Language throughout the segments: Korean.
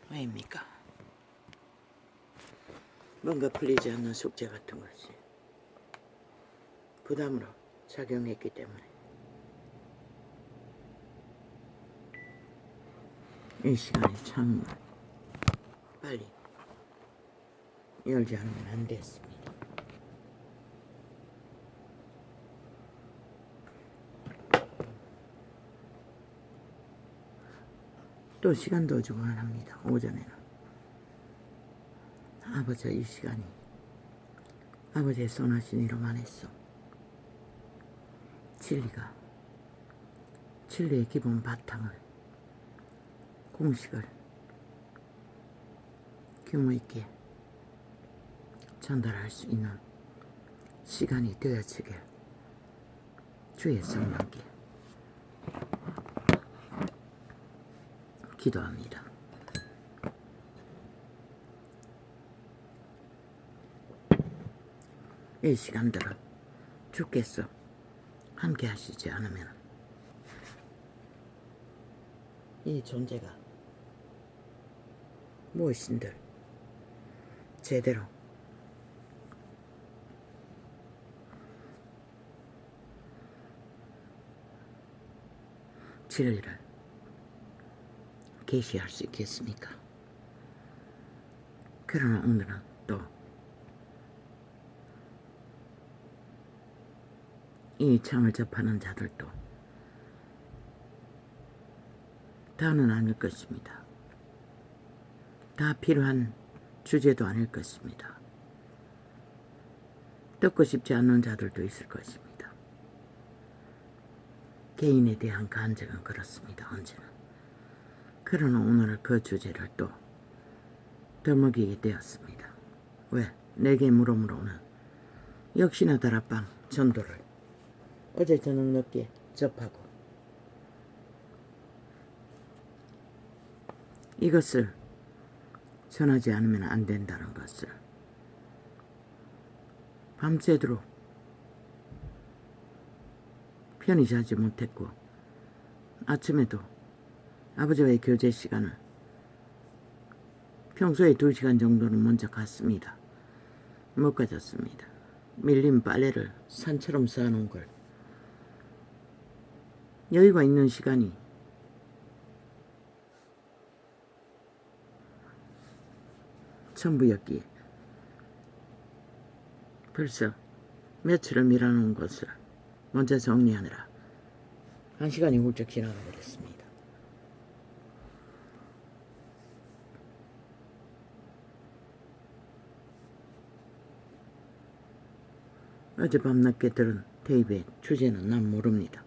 왜입니까? 뭔가 풀리지 않는 숙제 같은 것이 부담으로 작용했기 때문에 이 시간에 참 빨리 열지 않으면 안 됐습니다. 또 시간도 주고 안 합니다. 오전에는 아버지 이 시간이 아버지의 선하신 이로만 했어. 진리의 기본 바탕을 공식을 규모 있게 전달할 수 있는 시간이 되어지길 주의 성령께 기도합니다. 이 시간들은 주께서 함께 하시지 않으면 이 존재가 무엇인들 제대로 진리를 계시할 수 있겠습니까? 그러나 오늘은 또 이 창을 접하는 자들도 다는 아닐 것입니다. 다 필요한 주제도 아닐 것입니다. 듣고 싶지 않는 자들도 있을 것입니다. 개인에 대한 간증은 그렇습니다. 언제나. 그러나 오늘은 그 주제를 또 더먹이게 되었습니다. 왜? 내게 물어오는 역시나 다락방 전도를 어제 저녁 늦게 접하고 이것을 전하지 않으면 안 된다는 것을 밤새도록 편히 자지 못했고 아침에도 아버지와의 교제 시간을 평소에 2시간 정도는 먼저 갔습니다. 못 가졌습니다. 밀린 빨래를 산처럼 쌓아놓은 걸 여유가 있는 시간이 전부였기에 벌써 며칠을 밀어놓은 것을 먼저 정리하느라 1시간이 훌쩍 지나가 버렸습니다. 어젯밤 늦게 들은 테이프의 주제는 난 모릅니다.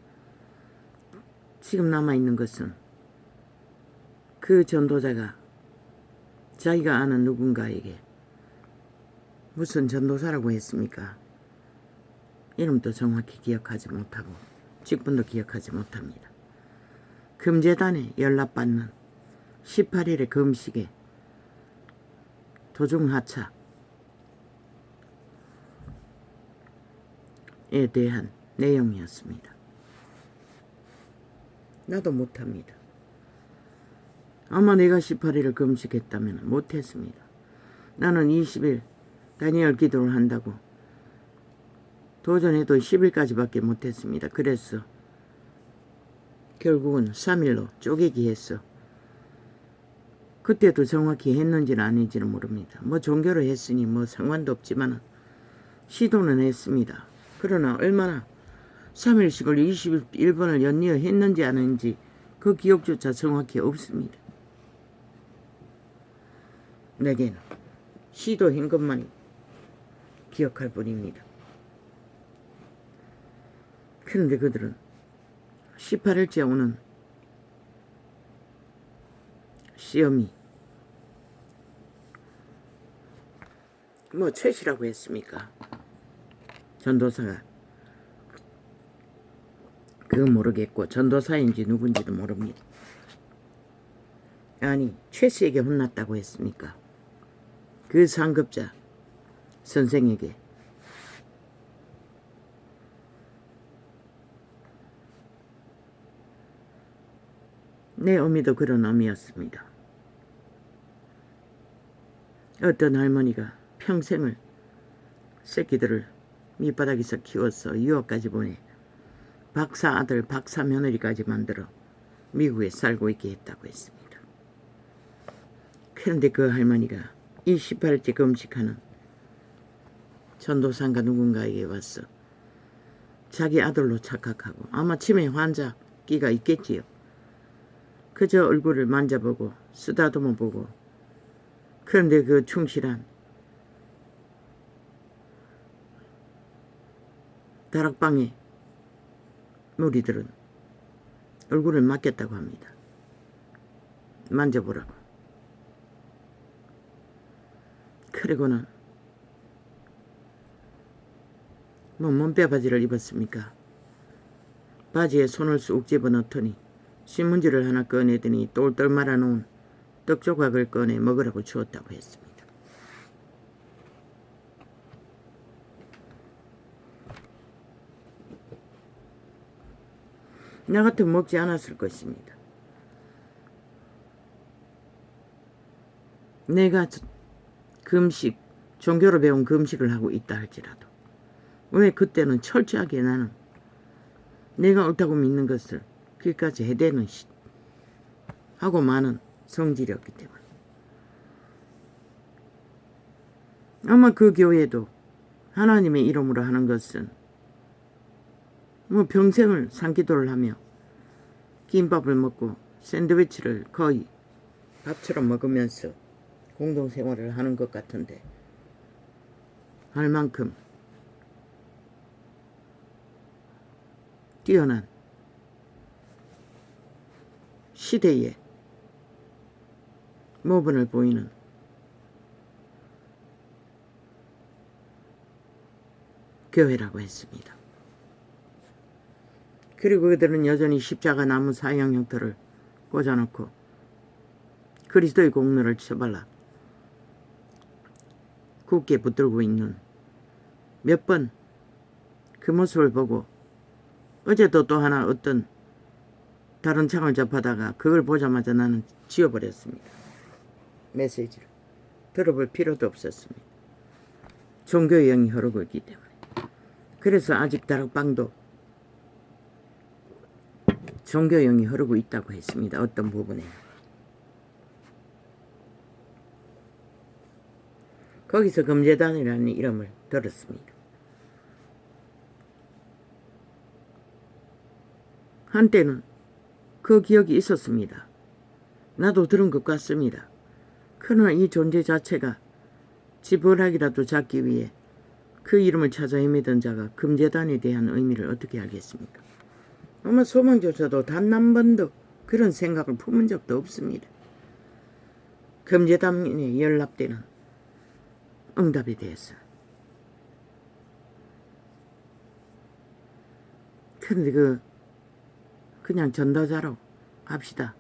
지금 남아있는 것은 그 전도자가 자기가 아는 누군가에게 무슨 전도사라고 했습니까? 이름도 정확히 기억하지 못하고 직분도 기억하지 못합니다. 금제단에 연락받는 18일의 금식에 도중하차에 대한 내용이었습니다. 나도 못합니다. 아마 내가 18일을 금식했다면 못했습니다. 나는 20일 다니엘 기도를 한다고 도전해도 10일까지밖에 못했습니다. 그래서 결국은 3일로 쪼개기 했어. 그때도 정확히 했는지는 아닌지는 모릅니다. 뭐 종교로 했으니 뭐 상관도 없지만 시도는 했습니다. 그러나 얼마나 3일씩을 21번을 연이어 했는지 안 했는지 그 기억조차 정확히 없습니다. 내게는 시도한 것만이 기억할 뿐입니다. 그런데 그들은 18일째 오는 시험이 뭐 최씨라고 했습니까? 전도사가 그건 모르겠고 전도사인지 누군지도 모릅니다. 아니 최씨에게 혼났다고 했습니까? 그 상급자 선생에게 내 의미도 그런 의미였습니다. 어떤 할머니가 평생을 새끼들을 밑바닥에서 키워서 유학까지 보내 박사 아들 박사 며느리까지 만들어 미국에 살고 있게 했다고 했습니다. 그런데 그 할머니가 이 18일째 금식하는 전도사인가 누군가에게 와서 자기 아들로 착각하고 아마 치매 환자 끼가 있겠지요. 그저 얼굴을 만져보고 쓰다듬어 보고 그런데 그 충실한 다락방의 무리들은 얼굴을 맡겼다고 합니다. 만져보라고. 그리고는 뭐 몸빼 바지를 입었습니까? 바지에 손을 쑥 집어넣더니 신문지를 하나 꺼내더니 똘똘 말아놓은 떡조각을 꺼내 먹으라고 주었다고 했습니다. 나 같으면 먹지 않았을 것입니다. 내가 금식, 종교로 배운 금식을 하고 있다 할지라도 왜 그때는 철저하게 나는 내가 옳다고 믿는 것을 끝까지 해대는 하고 많은 성질이었기 때문에 아마 그 교회도 하나님의 이름으로 하는 것은 뭐 평생을 산기도를 하며 김밥을 먹고 샌드위치를 거의 밥처럼 먹으면서 공동생활을 하는 것 같은데 할 만큼 뛰어난 시대의 모범을 보이는 교회라고 했습니다. 그리고 그들은 여전히 십자가 나무 사형 형태를 꽂아놓고 그리스도의 공로를 쳐발라 굳게 붙들고 있는 몇 번 그 모습을 보고 어제도 또 하나 어떤 다른 창을 접하다가 그걸 보자마자 나는 지워버렸습니다. 메시지를 들어볼 필요도 없었습니다. 종교의 영이 흐르고 있기 때문에. 그래서 아직 다락방도 종교의 영이 흐르고 있다고 했습니다. 어떤 부분에. 거기서 금제단이라는 이름을 들었습니다. 한때는 그 기억이 있었습니다. 나도 들은 것 같습니다. 그러나 이 존재 자체가 지불하기라도 잡기 위해 그 이름을 찾아 헤매던 자가 금제단에 대한 의미를 어떻게 알겠습니까? 아마 소망조차도 단 한 번도 그런 생각을 품은 적도 없습니다. 금제단에 연락되는 응답에 대해서. 그런데 그냥 전도자로 합시다.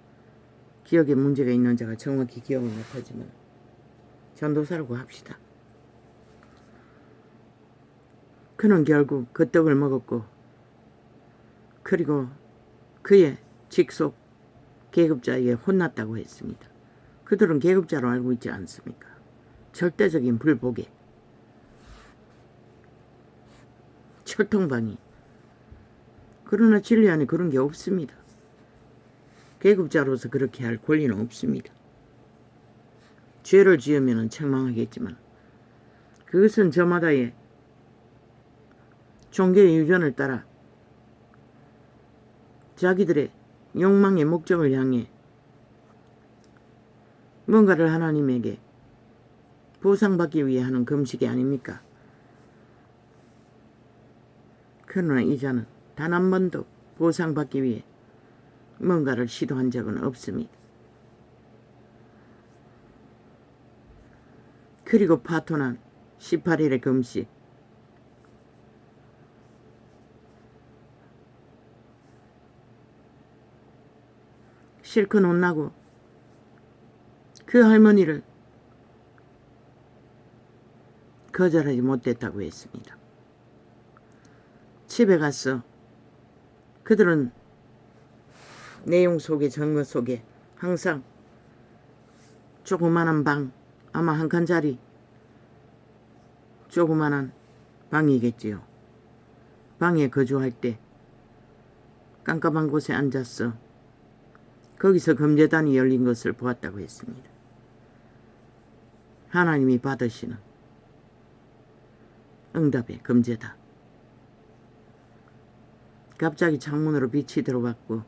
기억에 문제가 있는 자가 정확히 기억을 못하지만 전도사라고 합시다. 그는 결국 그 떡을 먹었고 그리고 그의 직속 계급자에게 혼났다고 했습니다. 그들은 계급자로 알고 있지 않습니까? 절대적인 불복에 철통방이. 그러나 진리 안에 그런 게 없습니다. 계급자로서 그렇게 할 권리는 없습니다. 죄를 지으면 책망하겠지만 그것은 저마다의 종교의 유전을 따라 자기들의 욕망의 목적을 향해 뭔가를 하나님에게 보상받기 위해 하는 금식이 아닙니까? 그러나 이 자는 단 한 번도 보상받기 위해 뭔가를 시도한 적은 없습니다. 그리고 파토난 18일의 금식. 실컷 혼나고 그 할머니를 거절하지 못했다고 했습니다. 집에 가서 그들은 내용 속에 증거 속에 항상 조그마한 방 아마 한 칸짜리 조그만한 방이겠지요. 방에 거주할 때 깜깜한 곳에 앉았어 거기서 금제단이 열린 것을 보았다고 했습니다. 하나님이 받으시는 응답의 금제다. 갑자기 창문으로 빛이 들어왔고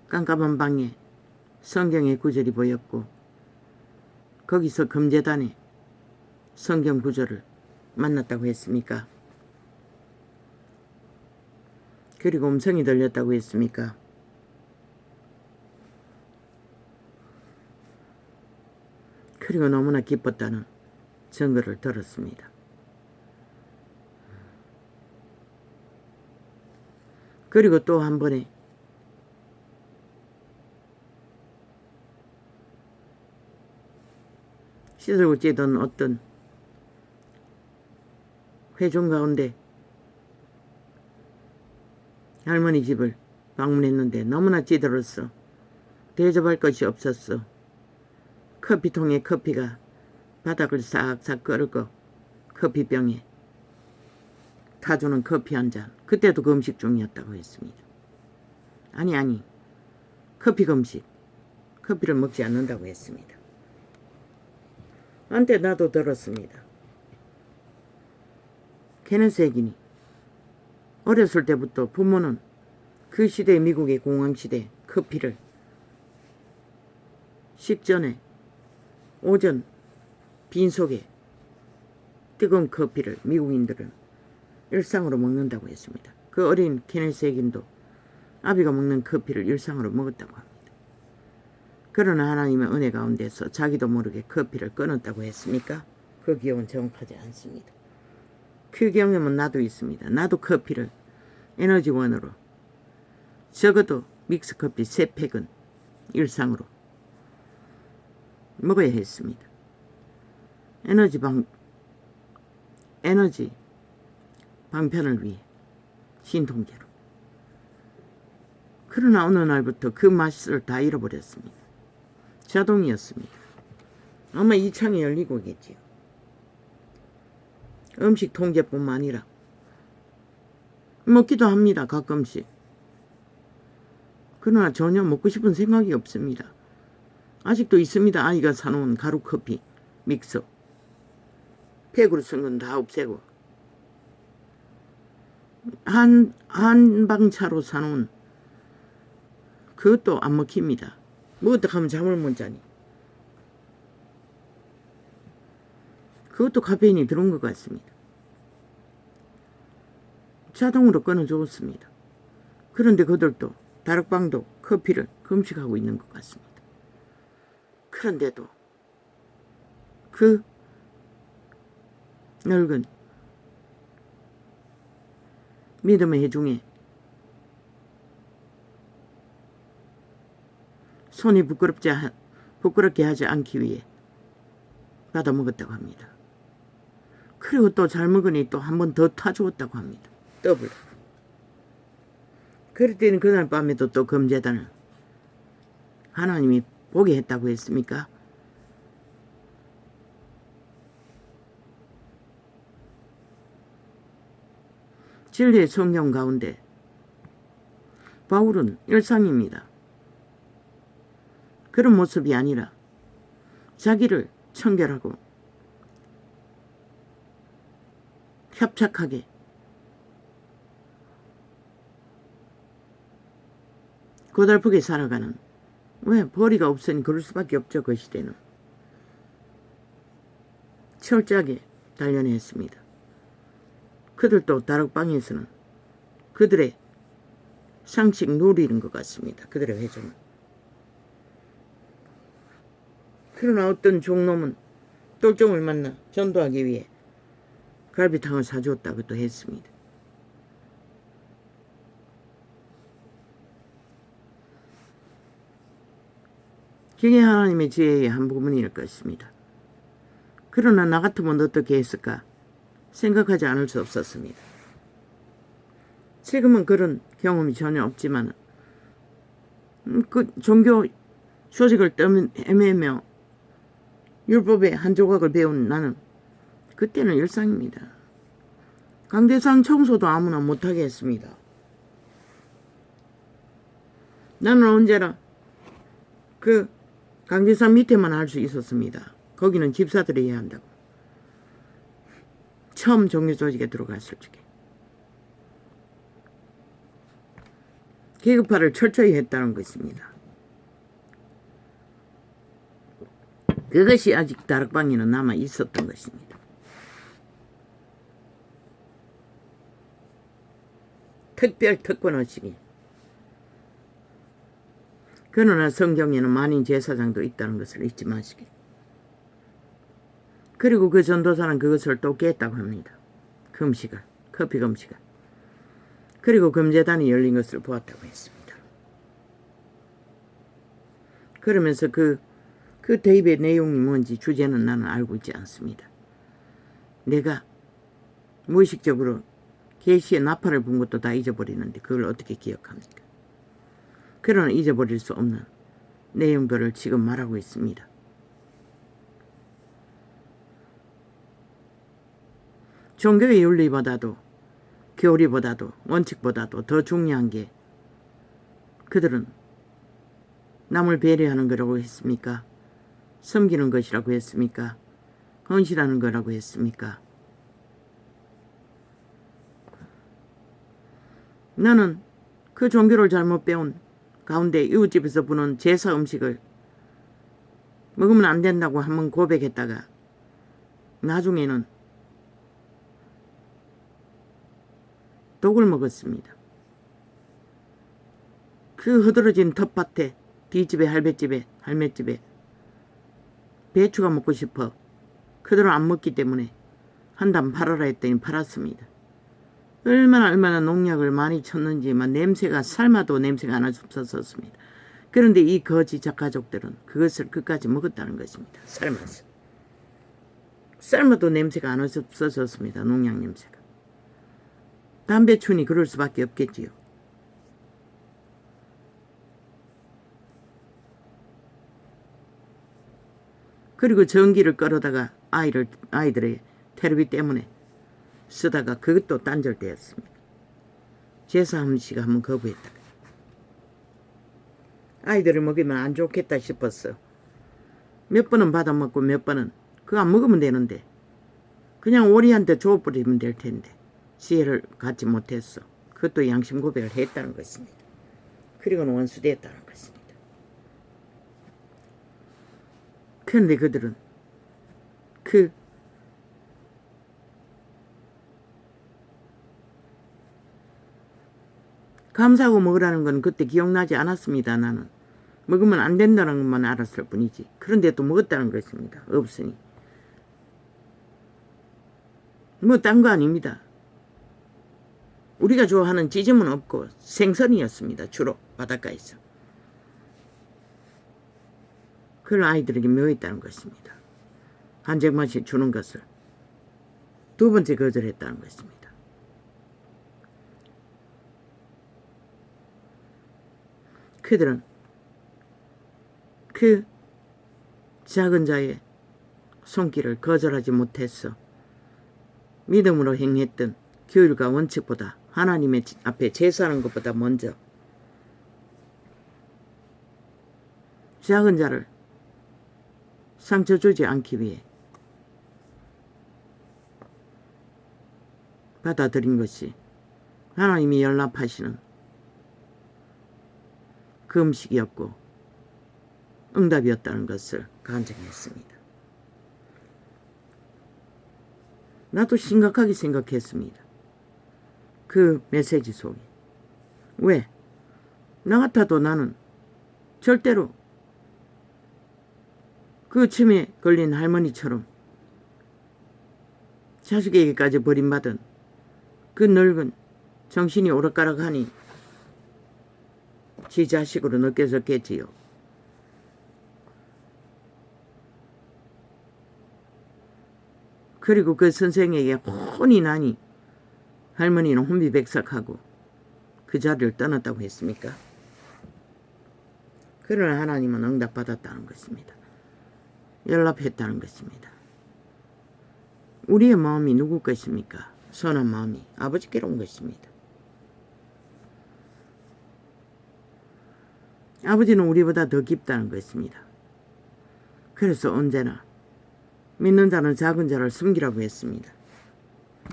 깜깜한 방에 성경의 구절이 보였고 거기서 금제단에 성경 구절을 만났다고 했습니까? 그리고 음성이 들렸다고 했습니까? 그리고 너무나 기뻤다는 증거를 들었습니다. 그리고 또 한 번에 씻을고 찌던 어떤 회중 가운데 할머니 집을 방문했는데 너무나 찌들었어. 대접할 것이 없었어. 커피통에 커피가 바닥을 싹싹 끓고 커피병에 타주는 커피 한 잔. 그때도 금식 중이었다고 했습니다. 아니 커피 금식. 커피를 먹지 않는다고 했습니다. 한때 나도 들었습니다. 케네스 해긴이 어렸을 때부터 부모는 그 시대 미국의 공황시대 커피를 식전에 오전 빈속에 뜨거운 커피를 미국인들은 일상으로 먹는다고 했습니다. 그 어린 케네스 해긴도 아비가 먹는 커피를 일상으로 먹었다고 합니다. 그러나 하나님의 은혜 가운데서 자기도 모르게 커피를 끊었다고 했습니까? 그 기억은 정확하지 않습니다. 그 경험은 나도 있습니다. 나도 커피를 에너지원으로 적어도 믹스커피 3팩은 일상으로 먹어야 했습니다. 에너지 방편을 위해 신통제로. 그러나 어느 날부터 그 맛을 다 잃어버렸습니다. 자동이었습니다. 아마 이 창이 열리고겠지요. 음식 통제뿐만 아니라 먹기도 합니다. 가끔씩. 그러나 전혀 먹고 싶은 생각이 없습니다. 아직도 있습니다. 아이가 사놓은 가루커피 믹서. 팩으로 쓴 건 다 없애고 한방차로 사놓은 그것도 안 먹힙니다. 뭐 어떻게 하면 잠을 못 자니. 그것도 카페인이 들어온 것 같습니다. 자동으로 끊어줬습니다. 그런데 그들도 다락방도 커피를 금식하고 있는 것 같습니다. 그런데도 그 늙은 믿음의 해중에 손이 부끄럽게 하지 않기 위해 받아 먹었다고 합니다. 그리고 또 잘 먹으니 또 한 번 더 타주었다고 합니다. 더블. 그럴 때는 그날 밤에도 또 금제단을 하나님이 보게 했다고 했습니까? 진리의 성경 가운데 바울은 일상입니다. 그런 모습이 아니라 자기를 청결하고 협착하게 고달프게 살아가는, 왜 벌이가 없으니 그럴 수밖에 없죠. 그 시대는 철저하게 단련했습니다. 그들도 다락방에서는 그들의 상식 누리는 것 같습니다. 그들의 회중은. 그러나 어떤 종놈은 똘종을 만나 전도하기 위해 갈비탕을 사주었다고 또 했습니다. 그게 하나님의 지혜의 한 부분일 것입니다. 그러나 나 같으면 어떻게 했을까 생각하지 않을 수 없었습니다. 지금은 그런 경험이 전혀 없지만 그 종교 조직을 헤매며 율법의 한 조각을 배운 나는 그때는 일상입니다. 강대상 청소도 아무나 못하게 했습니다. 나는 언제나 그 강대상 밑에만 할 수 있었습니다. 거기는 집사들이 해야 한다고. 처음 종교조직에 들어갔을 적에. 계급화를 철저히 했다는 것입니다. 그것이 아직 다락방에는 남아 있었던 것입니다. 특별 특권의식이. 그러나 성경에는 만인 제사장도 있다는 것을 잊지 마시길. 그리고 그 전도사는 그것을 또 깼다고 합니다. 금식을, 커피 금식을. 그리고 금제단이 열린 것을 보았다고 했습니다. 그러면서 그 대입의 내용이 뭔지 주제는 나는 알고 있지 않습니다. 내가 무의식적으로 계시에 나팔을 분 것도 다 잊어버리는데 그걸 어떻게 기억합니까? 그러나 잊어버릴 수 없는 내용들을 지금 말하고 있습니다. 종교의 윤리보다도 교리보다도 원칙보다도 더 중요한 게 그들은 남을 배려하는 거라고 했습니까? 섬기는 것이라고 했습니까? 헌신하는 거라고 했습니까? 나는 그 종교를 잘못 배운 가운데 이웃집에서 부는 제사 음식을 먹으면 안 된다고 한번 고백했다가 나중에는 독을 먹었습니다. 그 흐드러진 텃밭에 뒷집에 할배집에 할매집에 배추가 먹고 싶어 그들은 안 먹기 때문에 한 단 팔아라 했더니 팔았습니다. 얼마나 농약을 많이 쳤는지만 냄새가 삶아도 냄새가 안 없었습니다. 그런데 이 거지 가족들은 그것을 끝까지 먹었다는 것입니다. 삶아도 냄새가 안 없어졌습니다. 농약 냄새가. 담배춘이 그럴 수밖에 없겠지요. 그리고 전기를 끌어다가 아이들의 테레비 때문에 쓰다가 그것도 단절되었습니다. 제사 음식을 한번 거부했다가 아이들을 먹이면 안 좋겠다 싶었어. 몇 번은 받아먹고 몇 번은 그거 안 먹으면 되는데 그냥 오리한테 줘버리면 될 텐데 지혜를 갖지 못했어. 그것도 양심 고백을 했다는 것입니다. 그리고는 원수되었다는 것입니다. 그런데 그들은 감사하고 먹으라는 건 그때 기억나지 않았습니다. 나는 먹으면 안 된다는 것만 알았을 뿐이지. 그런데 또 먹었다는 것입니다. 없으니 뭐 딴 거 아닙니다. 우리가 좋아하는 찌짐은 없고 생선이었습니다. 주로 바닷가에서. 그걸 아이들에게 묘했다는 것입니다. 한정만씩 주는 것을 두 번째 거절했다는 것입니다. 그들은 그 작은 자의 손길을 거절하지 못했어. 믿음으로 행했던 규율과 원칙보다 하나님의 앞에 제사하는 것보다 먼저 작은 자를 상처 주지 않기 위해 받아들인 것이 하나님이 연락하시는 그 음식이었고 응답이었다는 것을 간증했습니다. 나도 심각하게 생각했습니다. 그 메시지 속에. 왜? 나 같아도 나는 절대로 그 치매에 걸린 할머니처럼 자식에게까지 버림받은 그 늙은 정신이 오락가락하니 지 자식으로 느껴졌겠지요. 그리고 그 선생에게 혼이 나니 할머니는 혼비백삭하고 그 자리를 떠났다고 했습니까? 그러나 하나님은 응답받았다는 것입니다. 연락했다는 것입니다. 우리의 마음이 누구 것입니까? 선한 마음이 아버지께로 온 것입니다. 아버지는 우리보다 더 깊다는 것입니다. 그래서 언제나 믿는 자는 작은 자를 섬기라고 했습니다.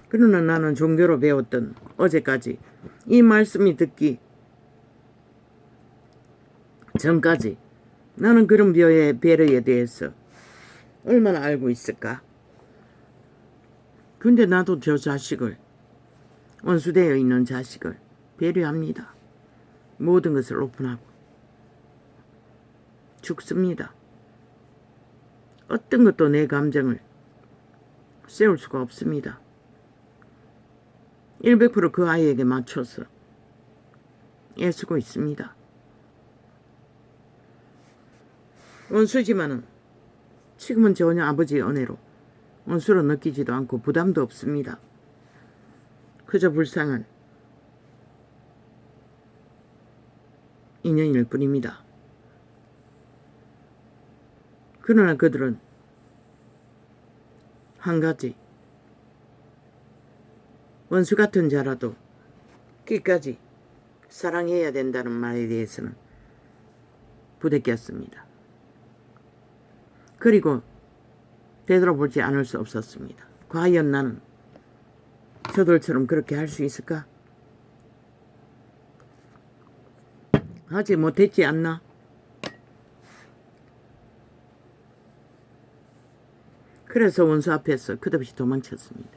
그러나 나는 종교로 배웠던 어제까지 이 말씀이 듣기 전까지 나는 그런 배려에 대해서 얼마나 알고 있을까? 근데 나도 저 자식을, 원수되어 있는 자식을 배려합니다. 모든 것을 오픈하고 죽습니다. 어떤 것도 내 감정을 세울 수가 없습니다. 100%그 아이에게 맞춰서 애쓰고 있습니다. 원수지만은 지금은 전혀 아버지의 은혜로 원수로 느끼지도 않고 부담도 없습니다. 그저 불쌍한 인연일 뿐입니다. 그러나 그들은 한 가지, 원수 같은 자라도 끝까지 사랑해야 된다는 말에 대해서는 부대꼈습니다. 그리고 되돌아보지 않을 수 없었습니다. 과연 나는 저들처럼 그렇게 할 수 있을까? 하지 못했지 않나? 그래서 원수 앞에서 끝없이 도망쳤습니다.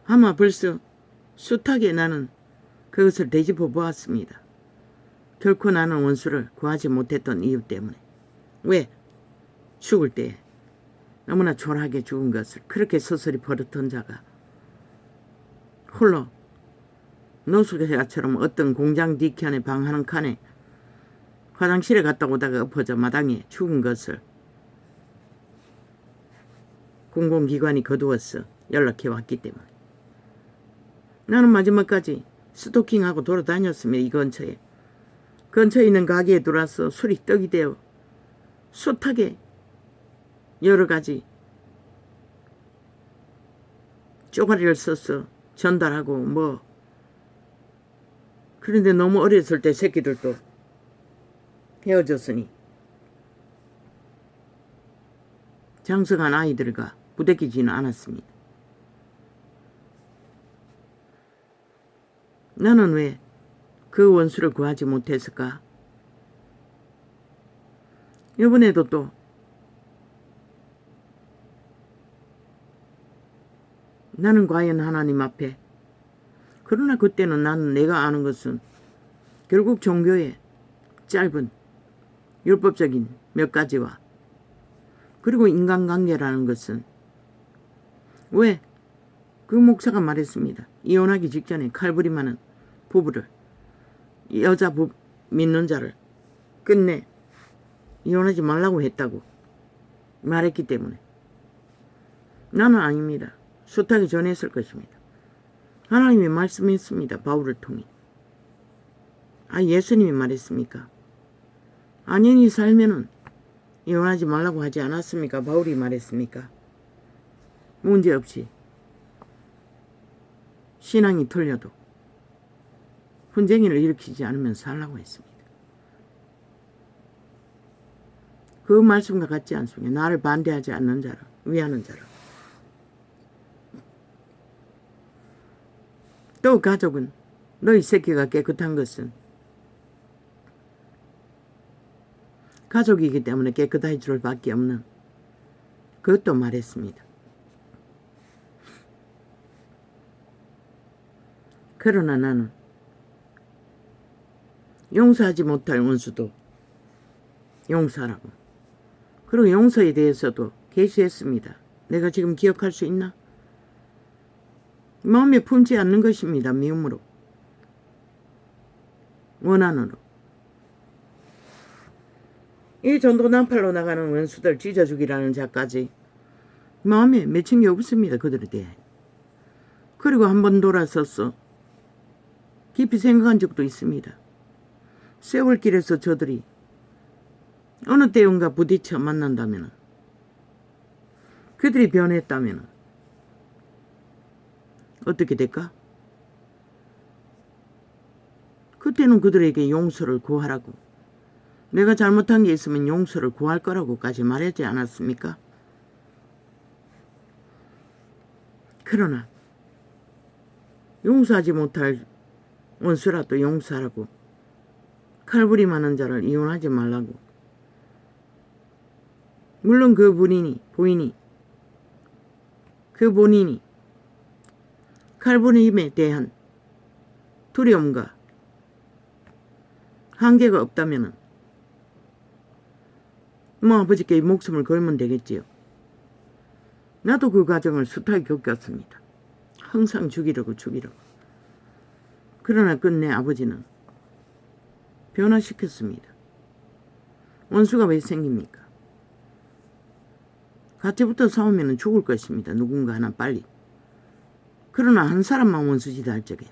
아마 벌써 숱하게 나는 그것을 되짚어 보았습니다. 결코 나는 원수를 구하지 못했던 이유 때문에. 왜? 죽을 때 너무나 초라하게 죽은 것을 그렇게 서서히 버렸던 자가 홀로 노숙자처럼 어떤 공장 뒤편에 방 한 칸에 화장실에 갔다 오다가 엎어져 마당에 죽은 것을 공공기관이 거두어서 연락해 왔기 때문에 나는 마지막까지 스토킹하고 돌아다녔습니다. 이 근처에. 근처에 있는 가게에 들어와서 술이 떡이 되어 숱하게 여러 가지 쪼가리를 써서 전달하고 뭐 그런데 너무 어렸을 때 새끼들도 헤어졌으니 장성한 아이들과 부대끼지는 않았습니다. 나는 왜 그 원수를 구하지 못했을까? 이번에도 또 나는 과연 하나님 앞에 그러나 그때는 나는 내가 아는 것은 결국 종교의 짧은 율법적인 몇 가지와 그리고 인간관계라는 것은 왜 그 목사가 말했습니다. 이혼하기 직전에 칼부림하는 부부를 여자 믿는 자를 끝내 이혼하지 말라고 했다고 말했기 때문에 나는 아닙니다. 숱하게 전했을 것입니다. 하나님이 말씀했습니다. 바울을 통해. 예수님이 말했습니까? 안연히 살면은 이혼하지 말라고 하지 않았습니까? 바울이 말했습니까? 문제없이 신앙이 틀려도 분쟁이를 일으키지 않으면 살라고 했습니다. 그 말씀과 같지 않습니까? 나를 반대하지 않는 자라, 위하는 자라. 또 가족은 너희 새끼가 깨끗한 것은 가족이기 때문에 깨끗할 줄 밖에 없는 그것도 말했습니다. 그러나 나는 용서하지 못할 원수도 용서하라고. 그리고 용서에 대해서도 계시했습니다. 내가 지금 기억할 수 있나? 마음에 품지 않는 것입니다. 미움으로. 원한으로. 이 전도 난팔로 나가는 원수들 찢어 죽이라는 자까지 마음에 맺힌 게 없습니다. 그들에 대해. 그리고 한번 돌아서서 깊이 생각한 적도 있습니다. 세월길에서 저들이 어느 때인가 부딪혀 만난다면, 그들이 변했다면 어떻게 될까? 그때는 그들에게 용서를 구하라고, 내가 잘못한 게 있으면 용서를 구할 거라고까지 말하지 않았습니까? 그러나 용서하지 못할 원수라도 용서하라고, 칼부림하는 자를 이혼하지 말라고. 물론 그 본인이 칼부림에 대한 두려움과 한계가 없다면 뭐 아버지께 목숨을 걸면 되겠지요. 나도 그 과정을 숱하게 겪었습니다. 항상 죽이려고. 그러나 끝내 아버지는 변화시켰습니다. 원수가 왜 생깁니까? 같이부터 싸우면 죽을 것입니다. 누군가 하나 빨리. 그러나 한 사람만 원수지다 할 적에,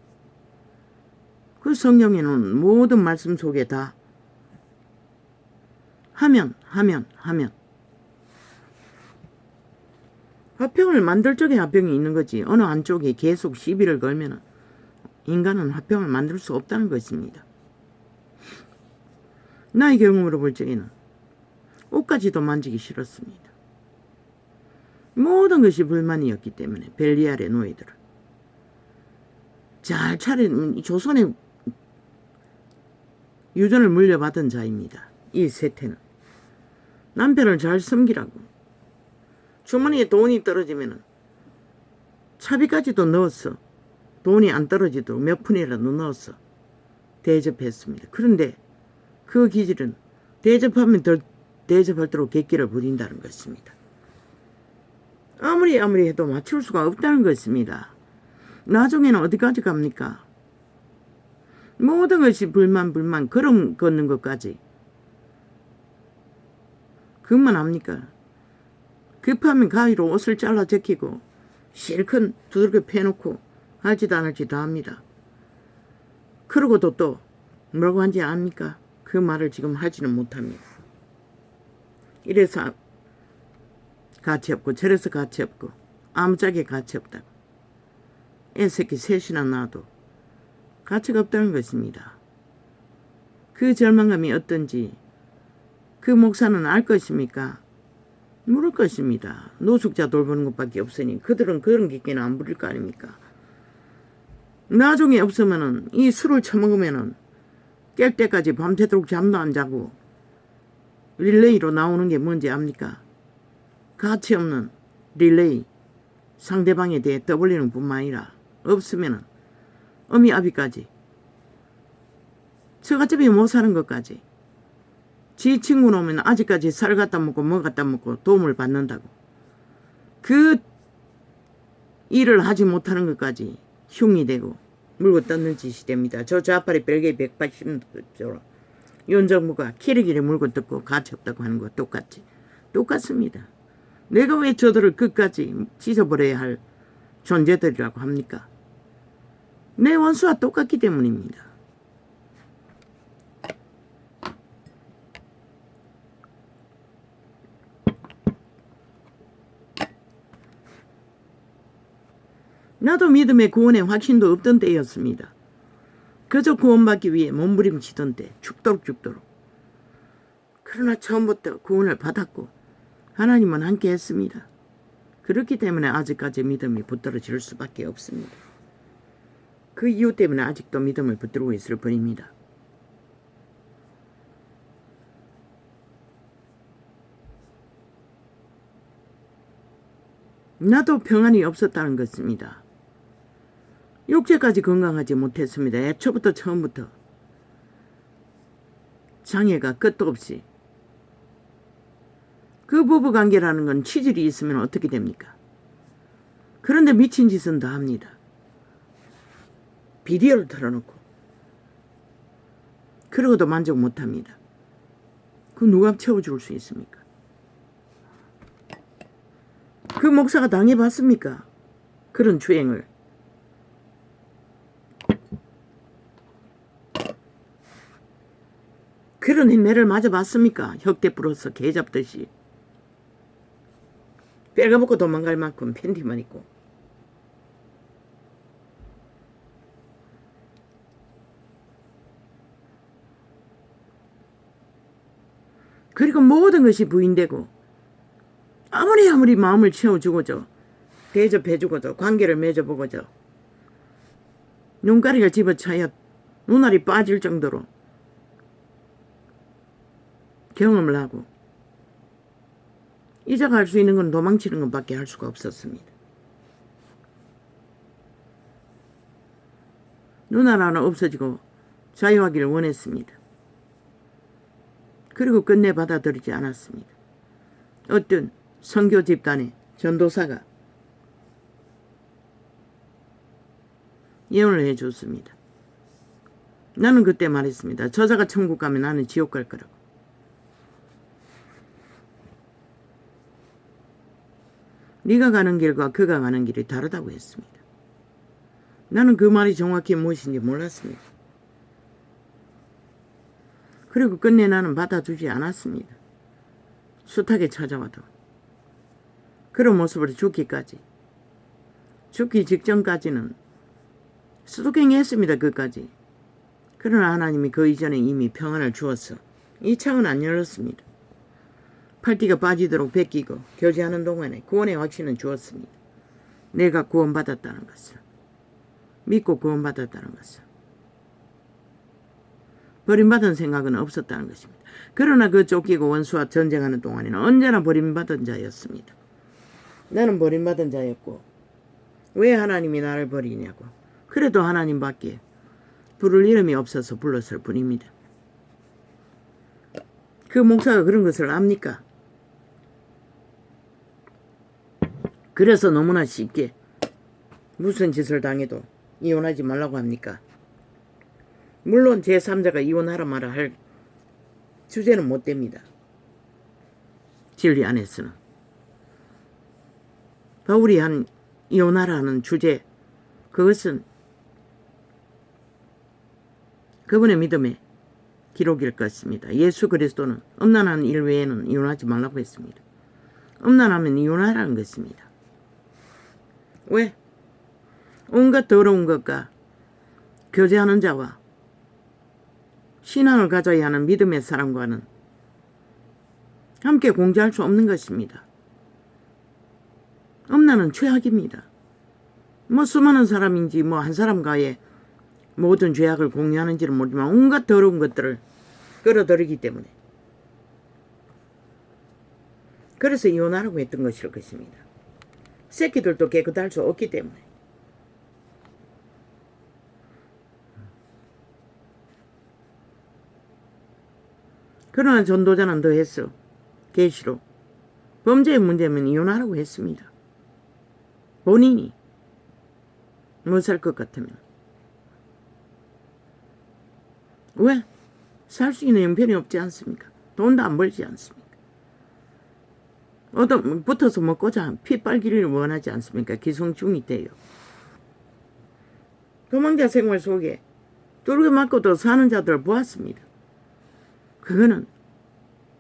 그 성경에는 모든 말씀 속에 다 하면 화평을 만들 적에 화평이 있는 거지, 어느 한쪽에 계속 시비를 걸면 인간은 화평을 만들 수 없다는 것입니다. 나의 경험으로 볼 적에는 옷까지도 만지기 싫었습니다. 모든 것이 불만이었기 때문에 벨리알의 노예들을 잘 차린 조선의 유전을 물려받은 자입니다. 이 세태는 남편을 잘 섬기라고, 주머니에 돈이 떨어지면 차비까지도 넣었어. 돈이 안 떨어지도록 몇 푼이라도 넣었어 대접했습니다. 그런데 그 기질은 대접하면 더 대접할수록 객기를 부린다는 것입니다. 아무리 해도 맞출 수가 없다는 것입니다. 나중에는 어디까지 갑니까? 모든 것이 불만 걸음 걷는 것까지 그것만 합니까? 급하면 가위로 옷을 잘라 제끼고 실컷 두들겨 패놓고 할지도 안 할지도 합니다. 그러고도 또 뭐라고 한지 압니까? 그 말을 지금 하지는 못합니다. 이래서 가치 없고 저래서 가치 없고 아무짝에 가치 없다고, 애새끼 셋이나 낳아도 가치가 없다는 것입니다. 그 절망감이 어떤지 그 목사는 알 것입니까? 모를 것입니다. 노숙자 돌보는 것밖에 없으니 그들은 그런 객기는 안 부릴 거 아닙니까? 나중에 없으면은 이 술을 처먹으면은 깰 때까지 밤새도록 잠도 안 자고 릴레이로 나오는 게 뭔지 압니까? 가치 없는 릴레이, 상대방에 대해 떠벌리는 뿐만 아니라 없으면은 어미 아비까지, 처갓집에 못 사는 것까지, 지 친구 오면 아직까지 살 갖다 먹고 뭐 갖다 먹고 도움을 받는다고, 그 일을 하지 못하는 것까지 흉이 되고 물고 뜯는 짓이 됩니다. 저 좌팔이 벨기에 180도 윤정부가 키리키리 물고 뜯고 가치 없다고 하는 거 똑같습니다. 내가 왜 저들을 끝까지 찢어버려야 할 존재들이라고 합니까? 내 원수와 똑같기 때문입니다. 나도 믿음의 구원의 확신도 없던 때였습니다. 그저 구원받기 위해 몸부림치던 때, 죽도록. 그러나 처음부터 구원을 받았고 하나님은 함께 했습니다. 그렇기 때문에 아직까지 믿음이 붙들어질 수밖에 없습니다. 그 이유 때문에 아직도 믿음을 붙들고 있을 뿐입니다. 나도 평안이 없었다는 것입니다. 육체까지 건강하지 못했습니다. 애초부터 처음부터 장애가 끝도 없이. 그 부부관계라는 건 치질이 있으면 어떻게 됩니까? 그런데 미친 짓은 다 합니다. 비디오를 틀어놓고. 그러고도 만족 못합니다. 그 누가 채워줄 수 있습니까? 그 목사가 당해봤습니까? 그런 주행을. 그런 매를 맞아봤습니까? 혁대 불어서 개 잡듯이. 빼가먹고 도망갈 만큼 팬티만 입고. 그리고 모든 것이 부인되고 아무리 마음을 채워주고죠. 대접해주고죠. 관계를 맺어보고죠. 눈가리가 집어차여 눈알이 빠질 정도로 경험을 하고 이자가 할 수 있는 건 도망치는 것밖에 할 수가 없었습니다. 눈알 하나 없어지고 자유하기를 원했습니다. 그리고 끝내 받아들이지 않았습니다. 어떤 선교 집단의 전도사가 예언을 해줬습니다. 나는 그때 말했습니다. 저자가 천국 가면 나는 지옥 갈 거라고. 네가 가는 길과 그가 가는 길이 다르다고 했습니다. 나는 그 말이 정확히 무엇인지 몰랐습니다. 그리고 끝내 나는 받아주지 않았습니다. 숱하게 찾아와도 그런 모습으로 죽기 직전까지는 수도갱이했습니다. 그까지. 그러나 하나님이 그 이전에 이미 평안을 주었어. 이 창은 안 열렸습니다. 팔띠가 빠지도록 베끼고 교제하는 동안에 구원의 확신은 주었습니다. 내가 구원받았다는 것을. 믿고 구원받았다는 것을. 버림받은 생각은 없었다는 것입니다. 그러나 그 쫓기고 원수와 전쟁하는 동안에는 언제나 버림받은 자였습니다. 나는 버림받은 자였고 왜 하나님이 나를 버리냐고. 그래도 하나님밖에 부를 이름이 없어서 불렀을 뿐입니다. 그 목사가 그런 것을 압니까? 그래서 너무나 쉽게 무슨 짓을 당해도 이혼하지 말라고 합니까? 물론 제3자가 이혼하라 마라 할 주제는 못 됩니다. 진리 안에서는. 바울이 한 이혼하라 하는 주제, 그것은 그분의 믿음의 기록일 것입니다. 예수 그리스도는 음란한 일 외에는 이혼하지 말라고 했습니다. 음란하면 이혼하라는 것입니다. 왜? 온갖 더러운 것과 교제하는 자와 신앙을 가져야 하는 믿음의 사람과는 함께 공존할 수 없는 것입니다. 음란은 죄악입니다. 수많은 사람인지 한 사람과의 모든 죄악을 공유하는지는 모르지만 온갖 더러운 것들을 끌어들이기 때문에 그래서 이혼하라고 했던 것일 것입니다. 새끼들도 깨끗할 수 없기 때문에. 그러나 전도자는 더했어. 계시로 범죄의 문제면 이혼하라고 했습니다. 본인이 못 살 것 같으면. 왜? 살 수 있는 형편이 없지 않습니까? 돈도 안 벌지 않습니까? 붙어서 먹고자 피 빨기를 원하지 않습니까? 기성중이 돼요. 도망자 생활 속에 뚫게 맞고도 사는 자들을 보았습니다. 그거는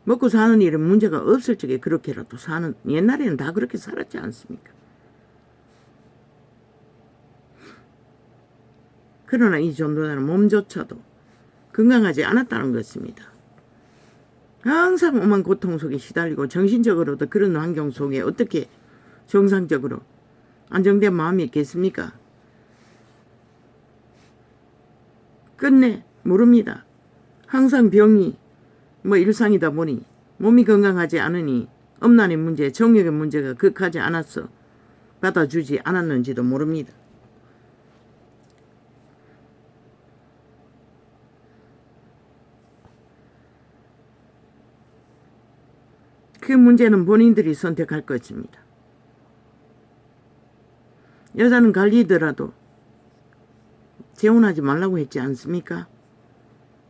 먹고 사는 일은 문제가 없을 적에 그렇게라도 사는, 옛날에는 다 그렇게 살았지 않습니까? 그러나 이 전도자는 몸조차도 건강하지 않았다는 것입니다. 항상 오만 고통 속에 시달리고 정신적으로도 그런 환경 속에 어떻게 정상적으로 안정된 마음이 있겠습니까? 끝내 모릅니다. 항상 병이 일상이다 보니 몸이 건강하지 않으니 음란의 문제, 정욕의 문제가 극하지 않았어 받아주지 않았는지도 모릅니다. 그 문제는 본인들이 선택할 것입니다. 여자는 갈리더라도 재혼하지 말라고 했지 않습니까?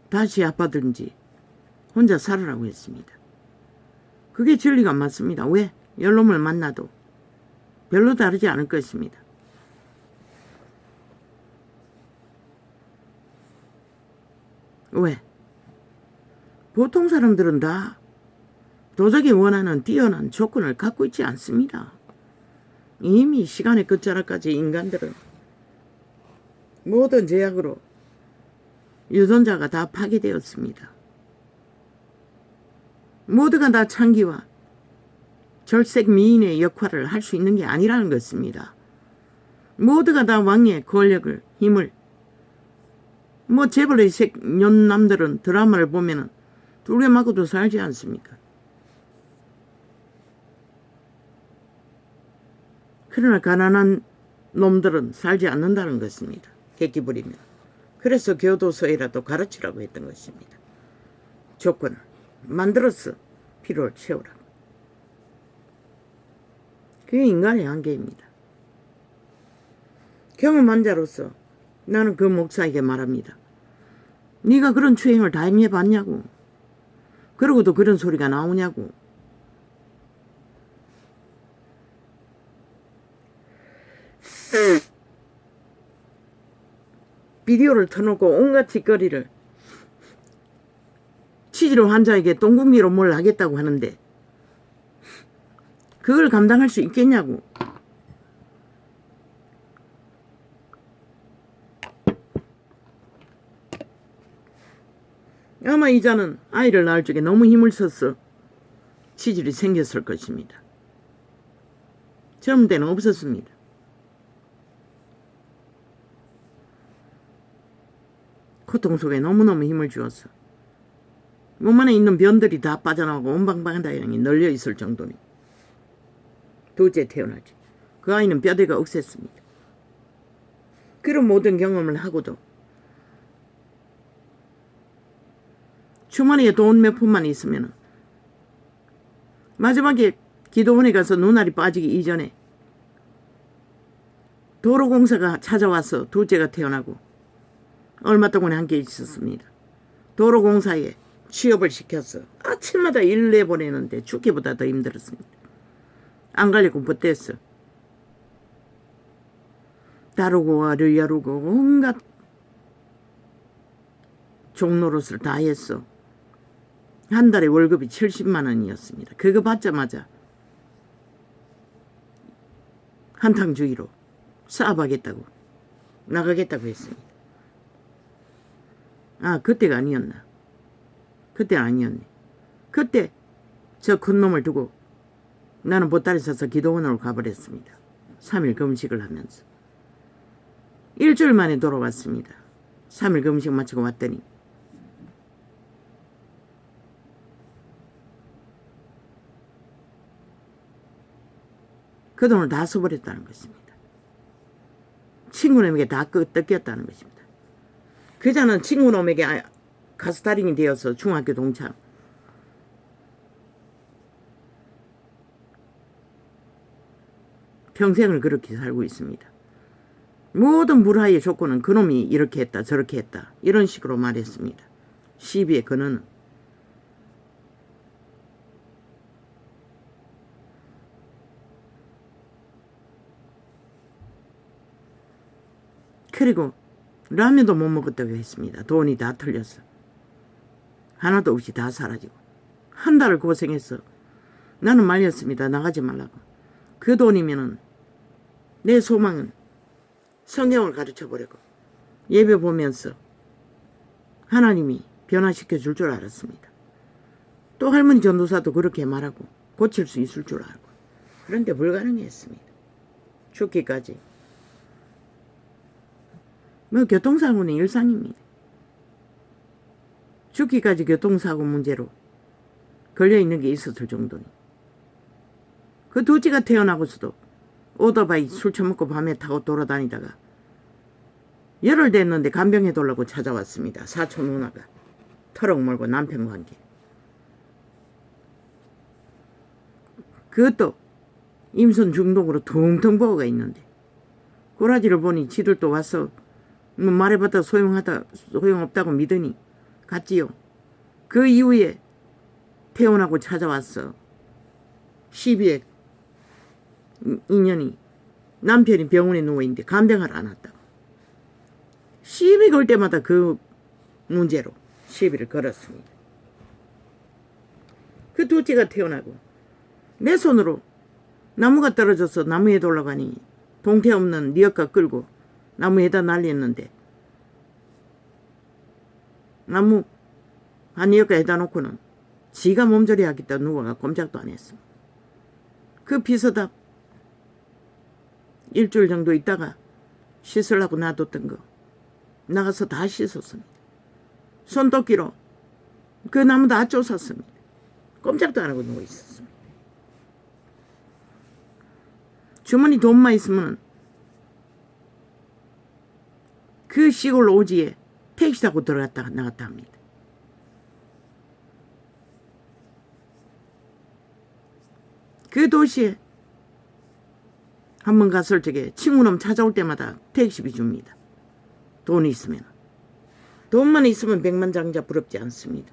다시 아빠든지 혼자 살으라고 했습니다. 그게 진리가 맞습니다. 왜? 연놈을 만나도 별로 다르지 않을 것입니다. 왜? 보통 사람들은 다 도적이 원하는 뛰어난 조건을 갖고 있지 않습니다. 이미 시간의 끝자락까지 인간들은 모든 제약으로 유전자가 다 파괴되었습니다. 모두가 다 창기와 절색 미인의 역할을 할 수 있는 게 아니라는 것입니다. 모두가 다 왕의 권력을, 힘을, 재벌의 년남들은 드라마를 보면은 둘레 맞고도 살지 않습니까? 그러나 가난한 놈들은 살지 않는다는 것입니다. 객기 부리면. 그래서 교도소에라도 가르치라고 했던 것입니다. 조건을 만들어서 필요를 채우라고. 그게 인간의 한계입니다. 경험한 자로서 나는 그 목사에게 말합니다. 네가 그런 추행을 다 해봤냐고. 그러고도 그런 소리가 나오냐고. 비디오를 터놓고 온갖 짓거리를 치질로 환자에게 똥궁미로 뭘 하겠다고 하는데 그걸 감당할 수 있겠냐고. 아마 이자는 아이를 낳을 적에 너무 힘을 써서 치질이 생겼을 것입니다. 젊은 때는 없었습니다. 고통 속에 너무너무 힘을 주어서 몸 안에 있는 변들이 다 빠져나오고 온방방다양이 널려 있을 정도니 둘째 태어나지. 그 아이는 뼈대가 억셌습니다. 그런 모든 경험을 하고도 주머니에 돈 몇 푼만 있으면 마지막에 기도원에 가서 눈알이 빠지기 이전에 도로공사가 찾아와서 둘째가 태어나고 얼마 동안 함께 있었습니다. 도로공사에 취업을 시켜서 아침마다 일 내보내는데 죽기보다 더 힘들었습니다. 안 가려고 버텼어. 다루고 와를 야루고 온갖 종노릇을 다 했어. 한 달에 월급이 70만 원이었습니다. 그거 받자마자 한탕 주기로 사업하겠다고 나가겠다고 했습니다. 아, 그때가 아니었나? 그때 아니었네. 그때 저 큰 놈을 두고 나는 보따리 싸서 기도원으로 가버렸습니다. 3일 금식을 하면서. 일주일 만에 돌아왔습니다. 3일 금식 마치고 왔더니 그 돈을 다 써버렸다는 것입니다. 친구놈에게 다 뜯겼다는 것입니다. 그자는 친구놈에게 가스달인이 되어서 중학교 동창. 평생을 그렇게 살고 있습니다. 모든 불화의 조건은 그놈이 이렇게 했다 저렇게 했다 이런 식으로 말했습니다. 시비의 근원은 그리고 라면도 못 먹었다고 했습니다. 돈이 다 틀렸어. 하나도 없이 다 사라지고 한 달을 고생했어. 나는 말렸습니다. 나가지 말라고. 그 돈이면은 내 소망은 성경을 가르쳐버리고 예배 보면서 하나님이 변화시켜 줄 줄 알았습니다. 또 할머니 전도사도 그렇게 말하고 고칠 수 있을 줄 알고. 그런데 불가능했습니다. 죽기까지. 교통사고는 일상입니다. 죽기까지 교통사고 문제로 걸려있는 게 있었을 정도니. 그 둘째가 태어나고서도 오토바이 술 처먹고 밤에 타고 돌아다니다가 열흘 됐는데 간병해달라고 찾아왔습니다. 사촌 누나가 트럭 몰고 남편과 함께. 그것도 임선 중독으로 퉁퉁 부어가 있는데 꼬라지를 보니 지들도 와서 말해봤다 소용없다고 믿으니 갔지요. 그 이후에 퇴원하고 찾아왔어. 12회 인연이 남편이 병원에 누워있는데 간병을 안 왔다고. 시비 걸 때마다 그 문제로 시비를 걸었습니다. 그 둘째가 태어나고 내 손으로 나무가 떨어져서 나무에 올라가니 동태 없는 니엇가 끌고 나무에다 날렸는데 나무 한 니엇가 해다 놓고는 지가 몸조리 하겠다 누워가 꼼짝도 안 했습니다. 그 비서답 일주일 정도 있다가 씻으려고 놔뒀던 거 나가서 다 씻었습니다. 손도끼로 그 나무 다 쫓았습니다. 꼼짝도 안 하고 누워 있었습니다. 주머니 돈만 있으면 그 시골 오지에 택시 타고 들어갔다 나갔다 합니다. 그 도시에 한번 갔을 적에 친구놈 찾아올 때마다 택시비 줍니다. 돈이 있으면. 돈만 있으면 백만장자 부럽지 않습니다.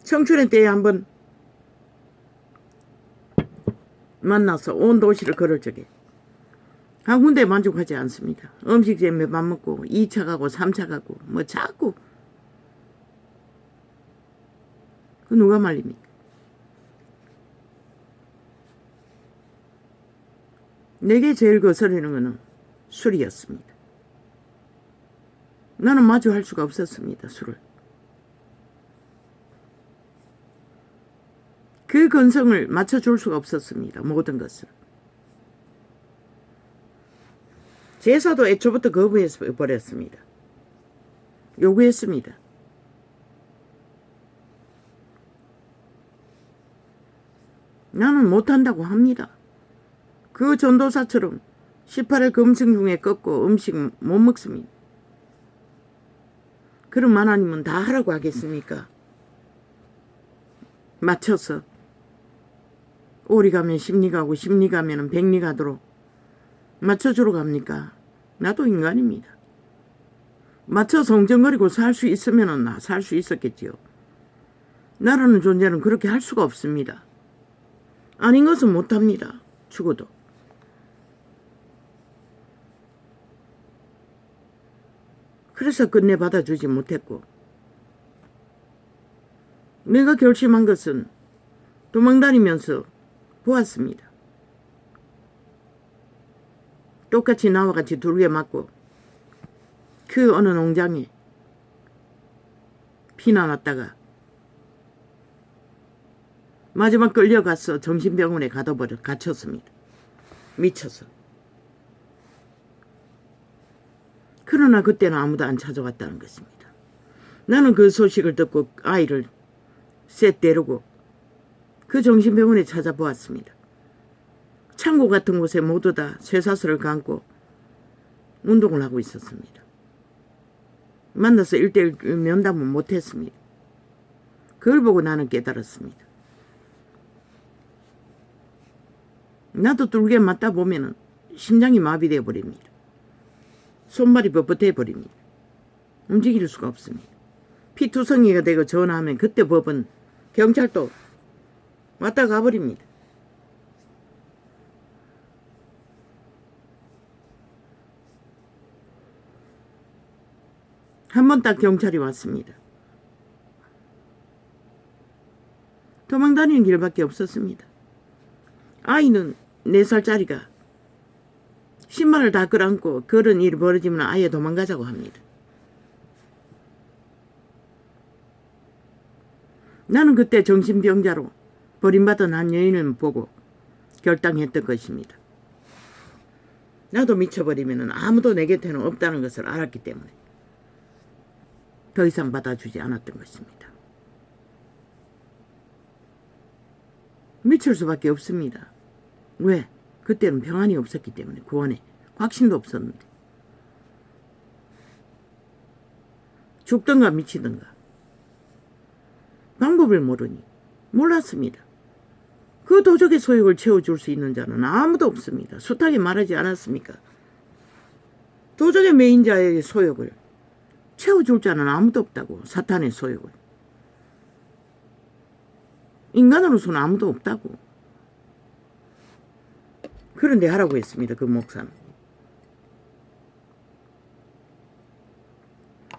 청춘의 때에 한번 만나서 온 도시를 걸을 적에 한 군데 만족하지 않습니다. 음식점에 밥 먹고 2차 가고 3차 가고 뭐 자꾸 그 누가 말립니까? 내게 제일 거스르는 거는 술이었습니다. 나는 마주할 수가 없었습니다. 술을. 그 건성을 맞춰줄 수가 없었습니다. 모든 것을. 제사도 애초부터 거부해서 버렸습니다. 요구했습니다. 나는 못한다고 합니다. 그 전도사처럼 18일 금식 중에 꺾고 음식 못 먹습니다. 그럼 하나님은 다 하라고 하겠습니까? 맞춰서 오리 가면 십리 가고 십리 가면 백리 가도록 맞춰주러 갑니까? 나도 인간입니다. 맞춰 성정거리고 살 수 있으면 나 살 수 있었겠지요. 나라는 존재는 그렇게 할 수가 없습니다. 아닌 것은 못합니다. 죽어도. 그래서 끝내 받아주지 못했고 내가 결심한 것은 도망다니면서 보았습니다. 똑같이 나와 같이 둘게 맞고 그 어느 농장에 피나났다가 마지막 끌려가서 정신병원에 가둬버려 갇혔습니다. 미쳐서. 그러나 그때는 아무도 안 찾아왔다는 것입니다. 나는 그 소식을 듣고 아이를 셋 데리고 그 정신병원에 찾아보았습니다. 창고 같은 곳에 모두 다 쇠사슬을 감고 운동을 하고 있었습니다. 만나서 1:1 면담은 못했습니다. 그걸 보고 나는 깨달았습니다. 나도 뚫게 맞다 보면은 심장이 마비되어 버립니다. 손발이 뻣뻣해 버립니다. 움직일 수가 없습니다. 피투성이가 되고 전화하면 그때 법은 경찰도 왔다 가버립니다. 한 번 딱 경찰이 왔습니다. 도망다니는 길밖에 없었습니다. 아이는 4살짜리가 신발을 다 끌어안고 그런 일이 벌어지면 아예 도망가자고 합니다. 나는 그때 정신병자로 버림받은 한 여인을 보고 결단했던 것입니다. 나도 미쳐버리면 아무도 내 곁에는 없다는 것을 알았기 때문에 더 이상 받아주지 않았던 것입니다. 미칠 수밖에 없습니다. 왜? 그때는 평안이 없었기 때문에 구원에 확신도 없었는데 죽든가 미치든가 방법을 모르니 몰랐습니다. 그 도적의 소욕을 채워줄 수 있는 자는 아무도 없습니다. 숱하게 말하지 않았습니까? 도적의 매인자의 소욕을 채워줄 자는 아무도 없다고. 사탄의 소욕을. 인간으로서는 아무도 없다고. 그런데 하라고 했습니다. 그 목사는.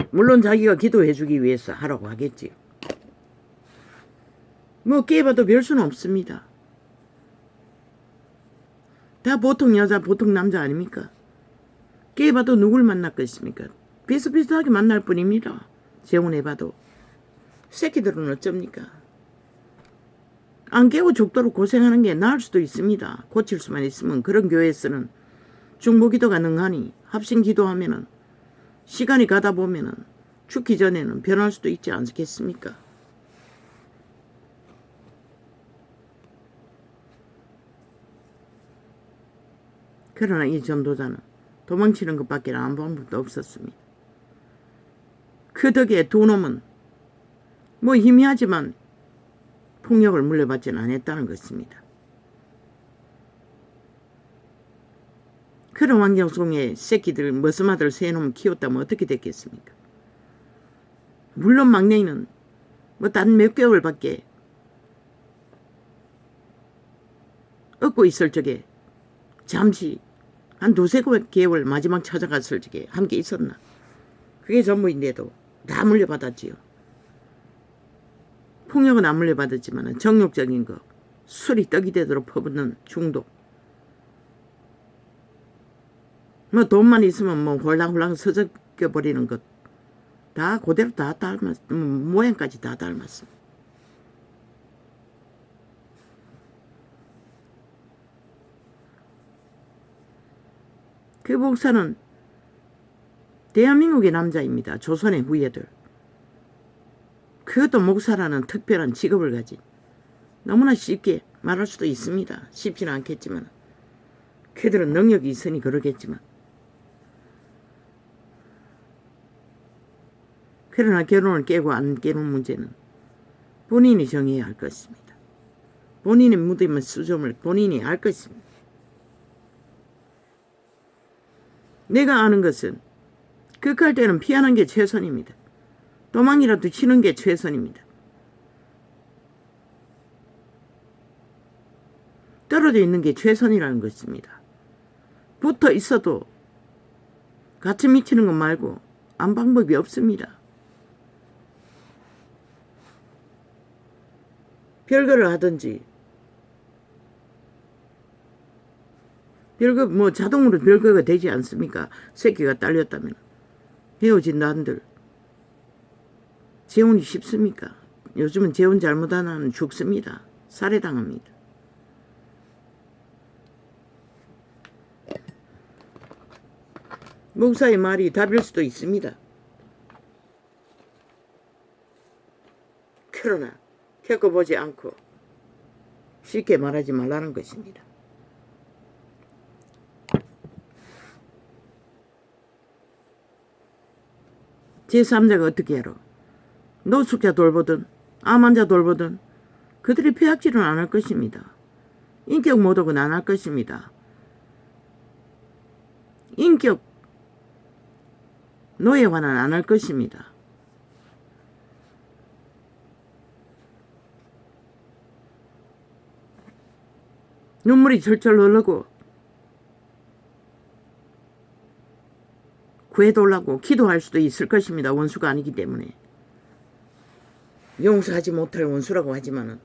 물론 자기가 기도해 주기 위해서 하라고 하겠지요. 뭐 깨봐도 별 수는 없습니다. 다 보통 여자 보통 남자 아닙니까? 깨봐도 누굴 만났겠습니까? 비슷비슷하게 만날 뿐입니다. 재혼해봐도. 새끼들은 어쩝니까? 안 깨고 죽도록 고생하는 게 나을 수도 있습니다. 고칠 수만 있으면. 그런 교회에서는 중보기도가 능하니 합심기도하면은 시간이 가다 보면은 죽기 전에는 변할 수도 있지 않겠습니까? 그러나 이 전도자는 도망치는 것밖에 아무 방법도 없었습니다. 그 덕에 두 놈은 뭐 희미하지만 폭력을 물려받지는 않았다는 것입니다. 그런 환경 속에 새끼들 머스마들 세 놈 키웠다면 어떻게 됐겠습니까? 물론 막내는 뭐 단 몇 개월밖에 얻고 있을 적에 잠시 한 두세 개월 마지막 찾아갔을 적에 함께 있었나. 그게 전부인데도 다 물려받았지요. 폭력은 안 물려받았지만 정욕적인 거, 술이 떡이 되도록 퍼붓는 중독. 뭐 돈만 있으면 뭐 홀랑홀랑 서적여버리는 것. 다 그대로 다 모양까지 다 닮았습니다. 그 목사는 대한민국의 남자입니다. 조선의 후예들. 그것도 목사라는 특별한 직업을 가진. 너무나 쉽게 말할 수도 있습니다. 쉽지는 않겠지만. 그들은 능력이 있으니 그러겠지만. 그러나 결혼을 깨고 안 깨는 문제는 본인이 정해야 할 것입니다. 본인의 무덤의 수점을 본인이 알 것입니다. 내가 아는 것은 극할 때는 피하는 게 최선입니다. 도망이라도 치는 게 최선입니다. 떨어져 있는 게 최선이라는 것입니다. 붙어 있어도 같이 미치는 것 말고 안 방법이 없습니다. 별거를 하든지 별거 뭐 자동으로 별거가 되지 않습니까? 새끼가 딸렸다면 헤어진 난들 재혼이 쉽습니까? 요즘은 재혼 잘못하면 죽습니다. 살해당합니다. 목사의 말이 답일 수도 있습니다. 그러나 겪어보지 않고 쉽게 말하지 말라는 것입니다. 제3자가 어떻게 하러 노숙자 돌보든 암 환자 돌보든 그들이 폐악질은 안 할 것입니다. 인격 모독은 안 할 것입니다. 인격 노예화는 안 할 것입니다. 눈물이 철철 흐르고 구해달라고 기도할 수도 있을 것입니다. 원수가 아니기 때문에. 용서하지 못할 원수라고 하지만은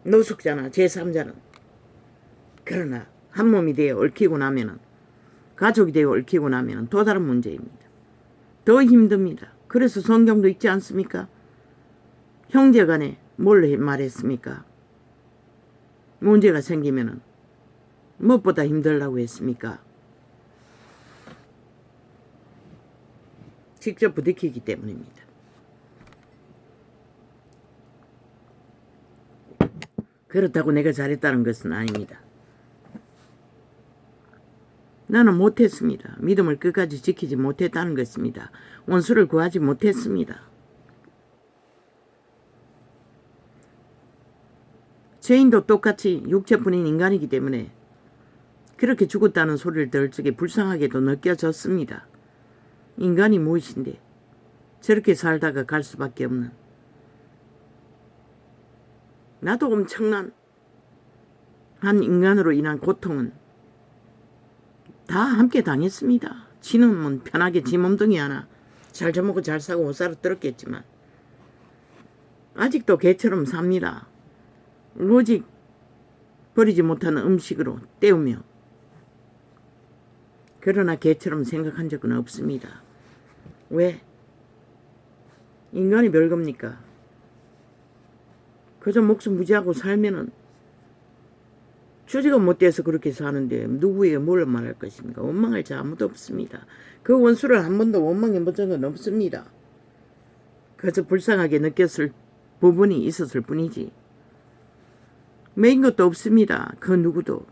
노숙자나 제3자는 그러나 한 몸이 되어 얽히고 나면은 가족이 되어 얽히고 나면은 또 다른 문제입니다. 더 힘듭니다. 그래서 성경도 있지 않습니까? 형제간에 뭘 말했습니까? 문제가 생기면은 무엇보다 힘들다고 했습니까? 직접 부딪히기 때문입니다. 그렇다고 내가 잘했다는 것은 아닙니다. 나는 못했습니다. 믿음을 끝까지 지키지 못했다는 것입니다. 원수를 구하지 못했습니다. 죄인도 똑같이 육체뿐인 인간이기 때문에 그렇게 죽었다는 소리를 들을 적에 불쌍하게도 느껴졌습니다. 인간이 무엇인데 저렇게 살다가 갈 수밖에 없는. 나도 엄청난 한 인간으로 인한 고통은 다 함께 당했습니다. 지는 편하게 지 몸뚱이 하나 잘 저먹고 잘 사고 옷 사러 들었겠지만 아직도 개처럼 삽니다. 오직 버리지 못하는 음식으로 때우며. 그러나 개처럼 생각한 적은 없습니다. 왜? 인간이 별겁니까? 그저 목숨 부지하고 살면은 주지가 못돼서 그렇게 사는데 누구에게 뭘 말할 것입니까? 원망할 자 아무도 없습니다. 그 원수를 한 번도 원망해 본 적은 없습니다. 그저 불쌍하게 느꼈을 부분이 있었을 뿐이지. 매인 것도 없습니다. 그 누구도.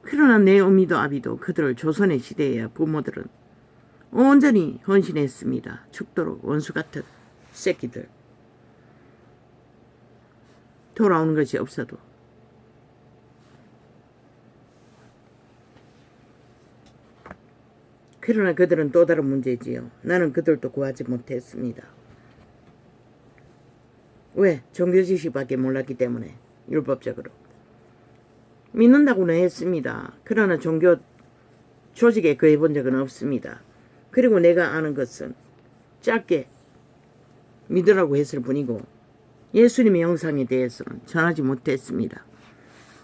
그러나 내 어미도 아비도 그들을 조선의 시대에야 부모들은 온전히 헌신했습니다. 죽도록 원수 같은 새끼들. 돌아오는 것이 없어도. 그러나 그들은 또 다른 문제지요. 나는 그들도 구하지 못했습니다. 왜? 종교 지식밖에 몰랐기 때문에. 율법적으로. 믿는다고는 했습니다. 그러나 종교 조직에 거해본 적은 없습니다. 그리고 내가 아는 것은 짧게 믿으라고 했을 뿐이고 예수님의 형상에 대해서는 전하지 못했습니다.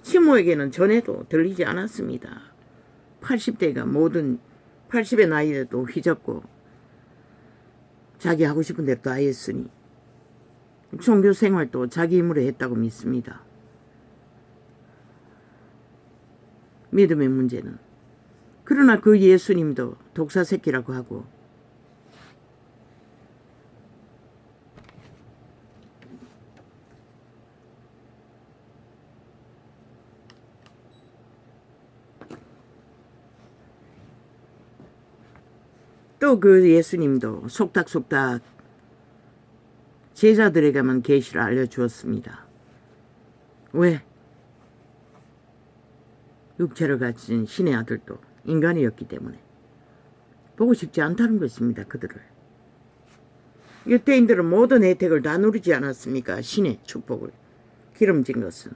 시모에게는 전해도 들리지 않았습니다. 80대가 모든 80의 나이에도 휘젓고 자기 하고 싶은 대로 다 했으니 종교 생활도 자기 힘으로 했다고 믿습니다. 믿음의 문제는. 그러나 그 예수님도 독사 새끼라고 하고 또 그 예수님도 속닥속닥 제자들에게만 계시를 알려주었습니다. 왜? 육체를 가진 신의 아들도 인간이었기 때문에 보고 싶지 않다는 것입니다. 그들을. 유대인들은 모든 혜택을 다 누리지 않았습니까? 신의 축복을. 기름진 것은.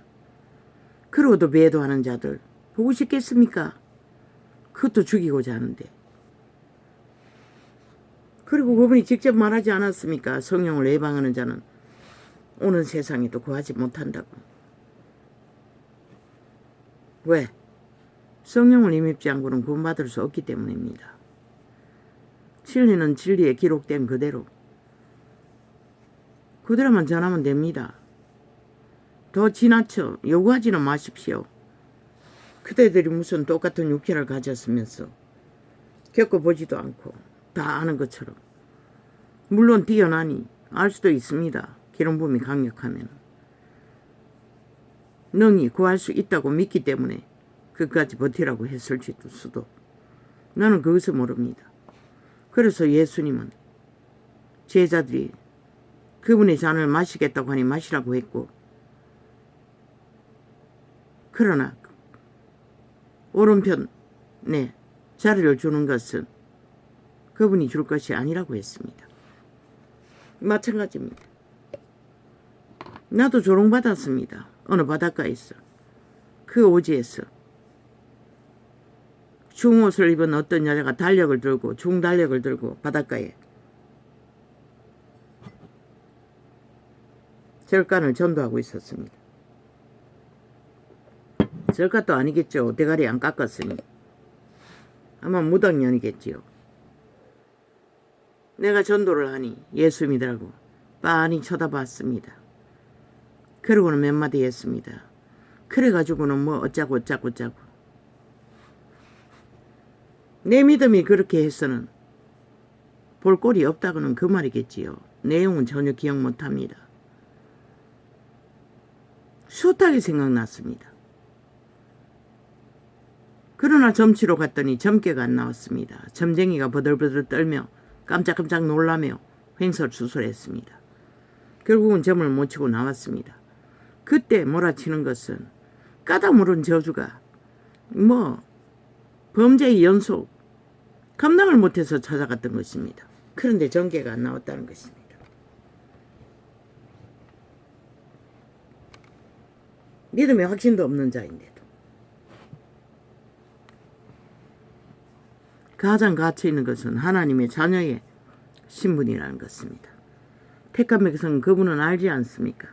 그러고도 배도하는 자들 보고 싶겠습니까? 그것도 죽이고자 하는데. 그리고 그분이 직접 말하지 않았습니까? 성령을 외방하는 자는 오는 세상에도 구하지 못한다고. 왜? 성령을 임입지 않고는 구원받을 수 없기 때문입니다. 진리는 진리에 기록된 그대로만 전하면 됩니다. 더 지나쳐 요구하지는 마십시오. 그대들이 무슨 똑같은 육체를 가졌으면서 겪어보지도 않고 다 아는 것처럼. 물론 뛰어나니 알 수도 있습니다. 기름 부음이 강력하면. 능히 구할 수 있다고 믿기 때문에 끝까지 버티라고 했을지도 수도. 나는 그것을 모릅니다. 그래서 예수님은 제자들이 그분의 잔을 마시겠다고 하니 마시라고 했고, 그러나 오른편에 자리를 주는 것은 그분이 줄 것이 아니라고 했습니다. 마찬가지입니다. 나도 조롱받았습니다. 어느 바닷가에서. 그 오지에서. 중옷을 입은 어떤 여자가 중달력을 들고 바닷가에 절간을 전도하고 있었습니다. 절간도 아니겠죠. 대가리 안 깎았으니. 아마 무당년이겠지요. 내가 전도를 하니 예수 믿으라고 빤히 쳐다봤습니다. 그러고는 몇 마디 했습니다. 그래가지고는 뭐 어쩌고. 내 믿음이 그렇게 해서는 볼 꼴이 없다고는 그 말이겠지요. 내용은 전혀 기억 못합니다. 숱하게 생각났습니다. 그러나 점치러 갔더니 점괘가 안 나왔습니다. 점쟁이가 버들버들 떨며 깜짝깜짝 놀라며 횡설수설했습니다. 결국은 점을 못 치고 나왔습니다. 그때 몰아치는 것은 까다모른 저주가 범죄의 연속, 감당을 못해서 찾아갔던 것입니다. 그런데 점괘가 안 나왔다는 것입니다. 믿음에 확신도 없는 자인데도. 가장 가치 있는 것은 하나님의 자녀의 신분이라는 것입니다. 택한 백성은 그분은 알지 않습니까?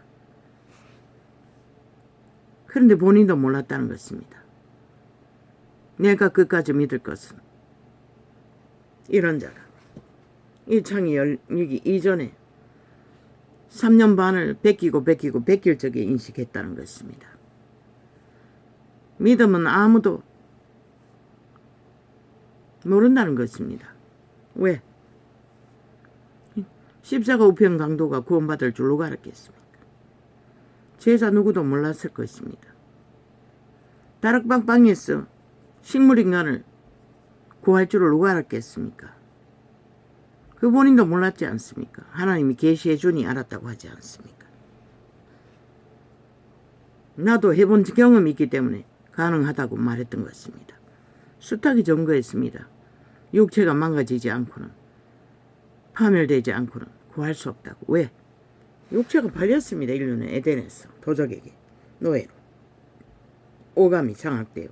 그런데 본인도 몰랐다는 것입니다. 내가 끝까지 믿을 것은 이런 자다. 이 창이 열리기 이전에 3년 반을 베끼고 베낄 적에 인식했다는 것입니다. 믿음은 아무도 모른다는 것입니다. 왜? 십자가 우편 강도가 구원받을 줄로 알았겠습니까? 제자 누구도 몰랐을 것입니다. 다락방방에서 식물인간을 구할 줄을 누가 알았겠습니까? 그 본인도 몰랐지 않습니까? 하나님이 계시해 주니 알았다고 하지 않습니까? 나도 해본 경험이 있기 때문에 가능하다고 말했던 것입니다. 수탁이 증거했습니다. 육체가 망가지지 않고는, 파멸되지 않고는 구할 수 없다고. 왜? 육체가 팔렸습니다. 인류는 에덴에서 도적에게, 노예로. 오감이 장악되어.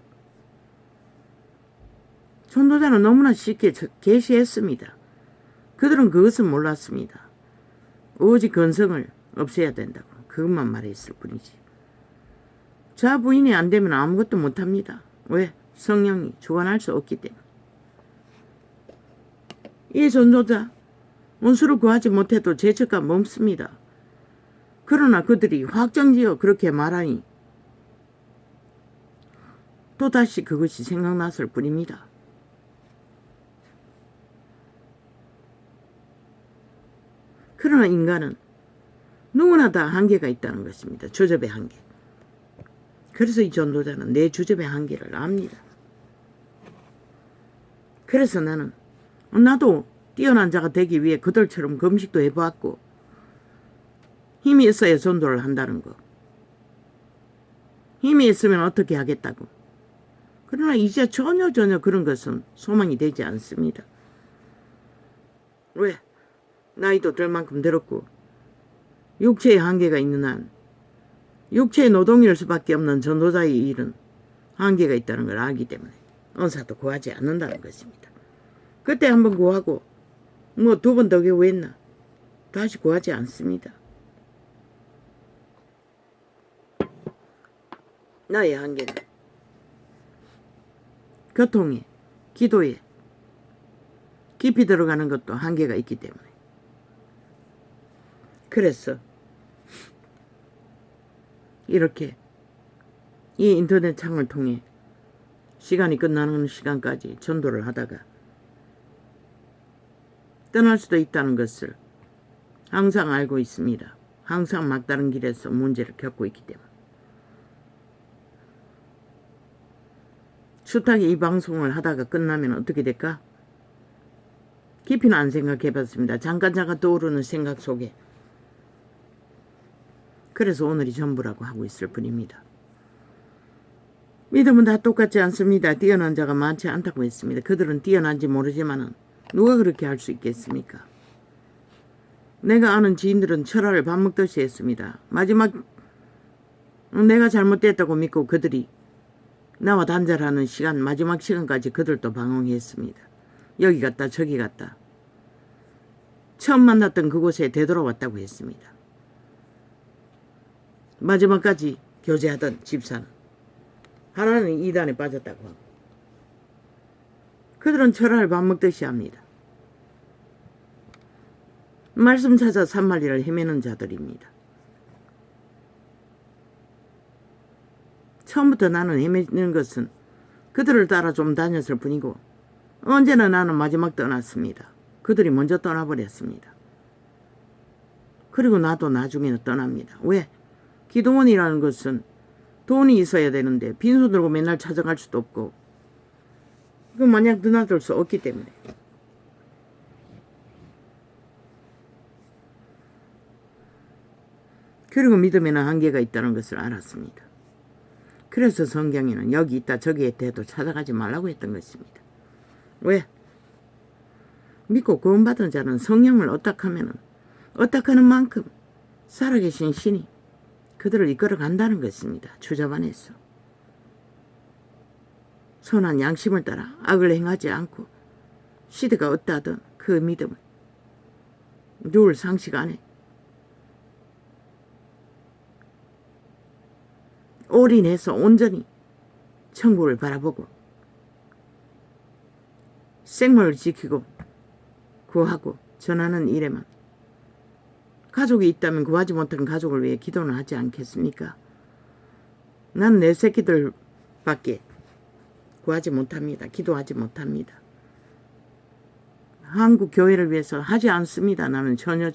전도자는 너무나 쉽게 계시했습니다. 그들은 그것은 몰랐습니다. 오직 근성을 없애야 된다고 그것만 말했을 뿐이지. 자 부인이 안 되면 아무것도 못합니다. 왜? 성령이 주관할 수 없기 때문에. 이 전도자 원수를 구하지 못해도 죄책감 멈습니다. 그러나 그들이 확정지어 그렇게 말하니 또다시 그것이 생각났을 뿐입니다. 그러나 인간은 누구나 다 한계가 있다는 것입니다. 주접의 한계. 그래서 이 전도자는 내 주접의 한계를 압니다. 그래서 나도 뛰어난 자가 되기 위해 그들처럼 금식도 해보았고 힘이 있어야 전도를 한다는 거. 힘이 있으면 어떻게 하겠다고. 그러나 이제 전혀 그런 것은 소망이 되지 않습니다. 왜? 나이도 들 만큼 들었고 육체의 한계가 있는 한 육체의 노동일 수밖에 없는 전도자의 일은 한계가 있다는 걸 알기 때문에 은사도 구하지 않는다는 것입니다. 그때 한번 구하고 뭐 2번 더 구했나? 다시 구하지 않습니다. 나의 한계는 교통에, 기도에 깊이 들어가는 것도 한계가 있기 때문에. 그래서 이렇게 이 인터넷 창을 통해 시간이 끝나는 시간까지 전도를 하다가 떠날 수도 있다는 것을 항상 알고 있습니다. 항상 막다른 길에서 문제를 겪고 있기 때문에. 숱하게 이 방송을 하다가 끝나면 어떻게 될까? 깊이는 안 생각해봤습니다. 잠깐 떠오르는 생각 속에. 그래서 오늘이 전부라고 하고 있을 뿐입니다. 믿음은 다 똑같지 않습니다. 뛰어난 자가 많지 않다고 했습니다. 그들은 뛰어난지 모르지만 누가 그렇게 할 수 있겠습니까? 내가 아는 지인들은 철화를 밥 먹듯이 했습니다. 마지막 내가 잘못됐다고 믿고 그들이 나와 단절하는 시간, 마지막 시간까지 그들도 방황했습니다. 여기 갔다 저기 갔다. 처음 만났던 그곳에 되돌아왔다고 했습니다. 마지막까지 교제하던 집사는 하나는 이단에 빠졌다고 하고 그들은 철화를 밥 먹듯이 합니다. 말씀 찾아 산만리를 헤매는 자들입니다. 처음부터 나는 헤매는 것은 그들을 따라 좀 다녔을 뿐이고 언제나 나는 마지막 떠났습니다. 그들이 먼저 떠나버렸습니다. 그리고 나도 나중에는 떠납니다. 왜? 기도원이라는 것은 돈이 있어야 되는데 빈손 들고 맨날 찾아갈 수도 없고 그 마냥 드나들 수 없기 때문에. 그리고 믿음에는 한계가 있다는 것을 알았습니다. 그래서 성경에는 여기 있다 저기 있다도 찾아가지 말라고 했던 것입니다. 왜? 믿고 구원받은 자는 성령을 어떡하는 만큼 살아계신 신이 그들을 이끌어 간다는 것입니다. 주잡 안에서. 선한 양심을 따라 악을 행하지 않고 시대가 어떠하든 그 믿음을 룰 상식 안에 올인해서 온전히 천국을 바라보고 생물을 지키고 구하고 전하는 일에만 가족이 있다면 구하지 못한 가족을 위해 기도는 하지 않겠습니까? 난 내 새끼들밖에 구하지 못합니다. 기도하지 못합니다. 한국 교회를 위해서 하지 않습니다. 나는 전혀.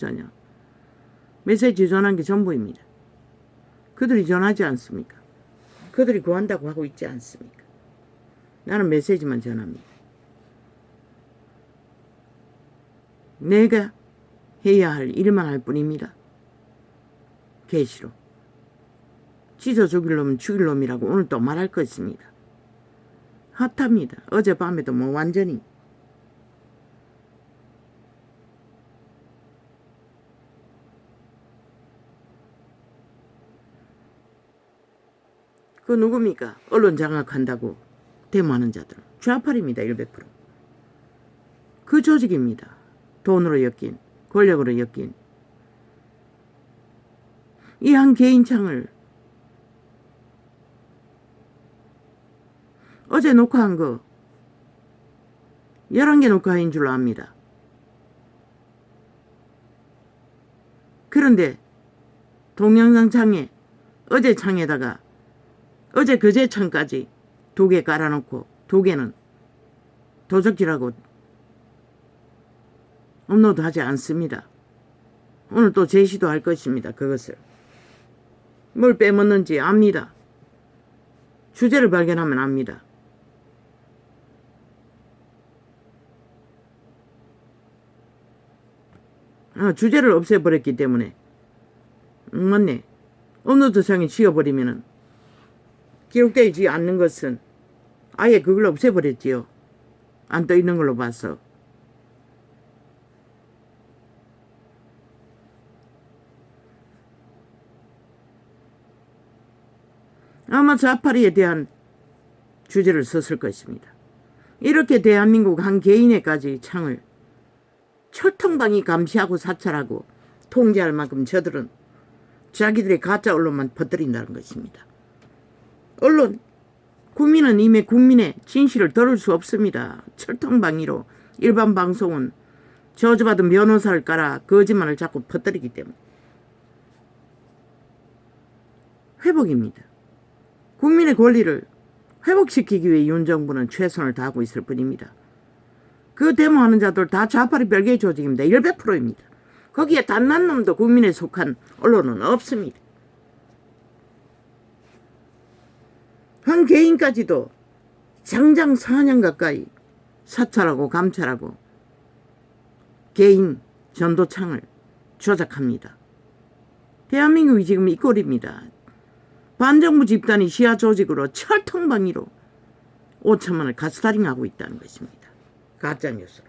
메시지 전한 게 전부입니다. 그들이 전하지 않습니까? 그들이 구한다고 하고 있지 않습니까? 나는 메시지만 전합니다. 내가 해야 할 일만 할 뿐입니다. 계시로. 찢어 죽일 놈은 죽일 놈이라고 오늘 또 말할 것입니다. 핫합니다. 어젯밤에도 뭐 완전히 그 누굽니까? 언론 장악한다고 데모하는 자들. 좌팔입니다. 100%. 그 조직입니다. 돈으로 엮인, 권력으로 엮인. 이 한 개인창을 어제 녹화한 거 11개 녹화인 줄로 압니다. 그런데 동영상 창에 어제 창에다가 어제 그제 창까지 2개 깔아놓고 2개는 도적질하고 업로드하지 않습니다. 오늘 또 제시도 할 것입니다. 그것을. 뭘 빼먹는지 압니다. 주제를 발견하면 압니다. 주제를 없애버렸기 때문에 맞네. 업로드상에 지워버리면은 기록되지 않는 것은 아예 그걸 없애버렸지요. 안 떠 있는 걸로 봐서. 아마 좌파리에 대한 주제를 썼을 것입니다. 이렇게 대한민국 한 개인에까지 창을 철통방이 감시하고 사찰하고 통제할 만큼 저들은 자기들의 가짜 언론만 퍼뜨린다는 것입니다. 언론, 국민은 이미 국민의 진실을 들을 수 없습니다. 철통방위로 일반 방송은 저주받은 변호사를 깔아 거짓말을 자꾸 퍼뜨리기 때문에. 회복입니다. 국민의 권리를 회복시키기 위해 윤 정부는 최선을 다하고 있을 뿐입니다. 그 데모하는 자들 다 좌파리 별개의 조직입니다. 100%입니다. 거기에 단 한 놈도 국민에 속한 언론은 없습니다. 한 개인까지도 장장 4년 가까이 사찰하고 감찰하고 개인 전도창을 조작합니다. 대한민국이 지금 이 꼴입니다. 반정부 집단이 시야 조직으로 철통방위로 5천만을 가스다링하고 있다는 것입니다. 가짜뉴스로.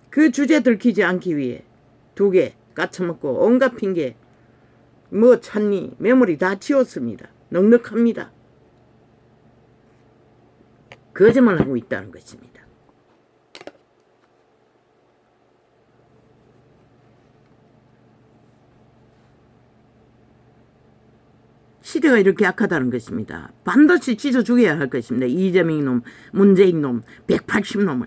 그 주제 들키지 않기 위해 2개 까쳐먹고 온갖 핑계 뭐 찾니 메모리 다 치웠습니다. 넉넉합니다. 거짓말하고 있다는 것입니다. 시대가 이렇게 악하다는 것입니다. 반드시 찢어 죽여야 할 것입니다. 이재명 놈, 문재인 놈, 180놈을.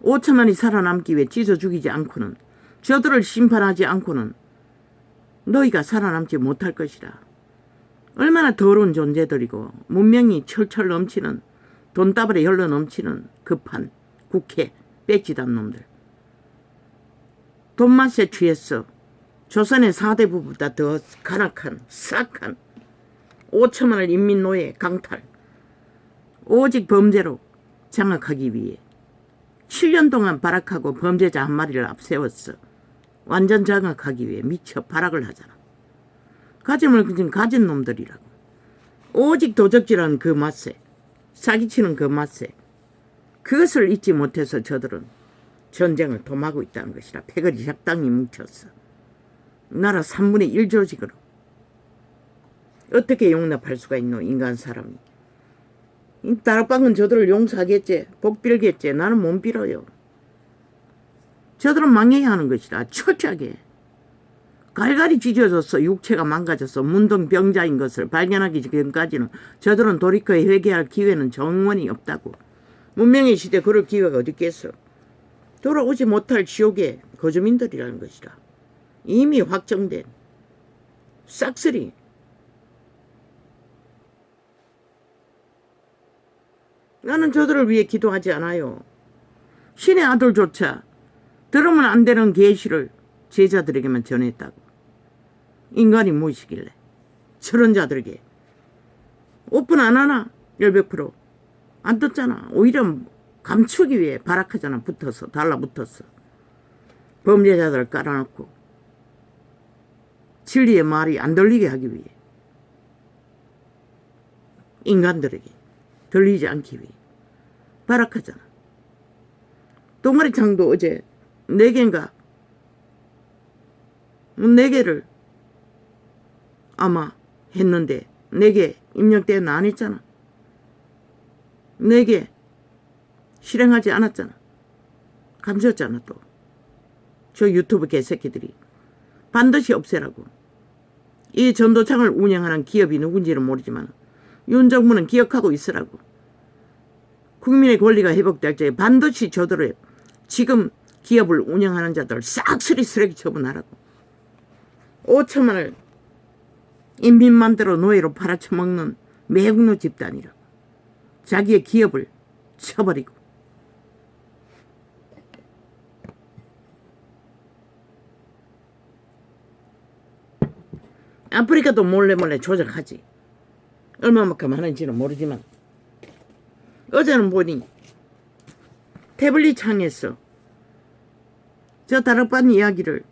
5천만이 살아남기 위해 찢어 죽이지 않고는, 저들을 심판하지 않고는 너희가 살아남지 못할 것이라. 얼마나 더러운 존재들이고 문명이 철철 넘치는, 돈다발에 흘러 넘치는 급한 국회 빼지단 놈들. 돈맛에 취했어. 조선의 4대 부보다 더 간악한 사악한 5천만을 인민노예 강탈, 오직 범죄로 장악하기 위해 7년 동안 발악하고 범죄자 한 마리를 앞세웠어. 완전 장악하기 위해 미쳐 발악을 하잖아. 가짐을 가진 놈들이라고. 오직 도적질하는 그 맛에, 사기치는 그 맛에, 그것을 잊지 못해서 저들은 전쟁을 도모하고 있다는 것이라. 패거리 적당히 뭉쳤어. 나라 3분의 1 조직으로. 어떻게 용납할 수가 있노, 인간 사람이. 이 다락방은 저들을 용서하겠지, 복 빌겠지. 나는 못 빌어요. 저들은 망해야 하는 것이다. 철저하게. 갈갈이 찢어져서 육체가 망가져서 문둥병자인 것을 발견하기 전까지는 저들은 돌이켜 회개할 기회는 정원이 없다고. 문명의 시대 그럴 기회가 어디 있겠어. 돌아오지 못할 지옥의 거주민들이라는 것이다. 이미 확정된 싹쓸이. 나는 저들을 위해 기도하지 않아요. 신의 아들조차 들으면 안 되는 계시를 제자들에게만 전했다고. 인간이 무엇이길래 저런 자들에게 오픈 안 하나? 100%. 안 떴잖아. 오히려 감추기 위해 발악하잖아. 붙어서 달라붙었어. 범죄자들을 깔아놓고 진리의 말이 안 들리게 하기 위해 인간들에게 들리지 않기 위해 발악하잖아. 동아리창도 어제 4개인가 4개를 아마 했는데 4개 입력 때는 안 했잖아. 4개 실행하지 않았잖아. 감췄잖아. 또 저 유튜브 개새끼들이 반드시 없애라고. 이 전도창을 운영하는 기업이 누군지는 모르지만 윤 정부는 기억하고 있으라고. 국민의 권리가 회복될 때 반드시 저들을 지금 기업을 운영하는 자들 싹쓸이 쓰레기 처분하라고. 5천만을 인민만대로 노예로 팔아쳐먹는 매국노 집단이라고. 자기의 기업을 쳐버리고. 아프리카도 몰래 조작하지. 얼마만큼 하는지는 모르지만 어제는 보니 태블릿 창에서 저 다락방 이야기를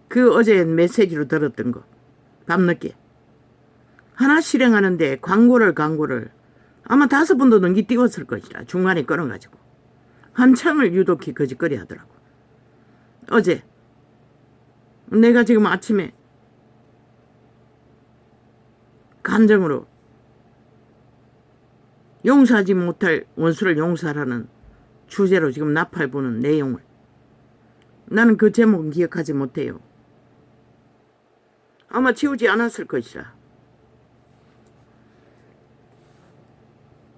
그 어제 메시지로 들었던 거 밤늦게 하나 실행하는데 광고를 아마 5번도 넘게 띄웠을 것이라. 중간에 끊어가지고 한창을 유독히 거짓거리 하더라고. 어제 내가 지금 아침에 감정으로 용서하지 못할 원수를 용서하라는 주제로 지금 나팔 부는 내용을 나는 그 제목은 기억하지 못해요. 아마 지우지 않았을 것이라.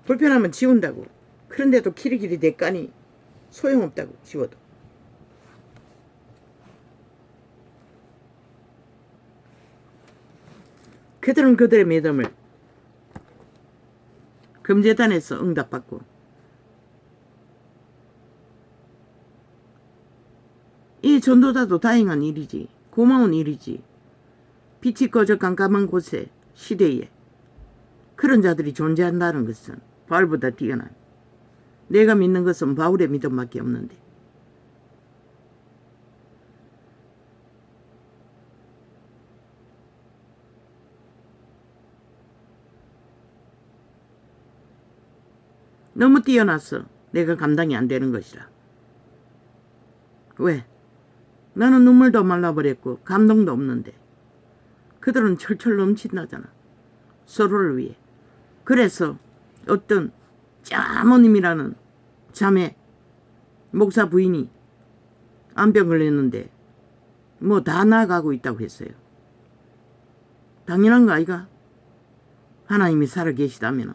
불편하면 지운다고. 그런데도 키리키리 대까니 소용없다고. 지워도. 그들은 그들의 믿음을 금재단에서 응답받고 이 전도자도 다행한 일이지. 고마운 일이지. 빛이 꺼져 깜깜한 곳에 시대에 그런 자들이 존재한다는 것은 바울보다 뛰어난. 내가 믿는 것은 바울의 믿음밖에 없는데. 너무 뛰어나서 내가 감당이 안 되는 것이라. 왜? 나는 눈물도 말라버렸고 감동도 없는데 그들은 철철 넘친다잖아. 서로를 위해. 그래서 어떤 자모님이라는 자매 목사 부인이 암병 걸렸는데 뭐 다 나아가고 있다고 했어요. 당연한 거 아이가? 하나님이 살아계시다면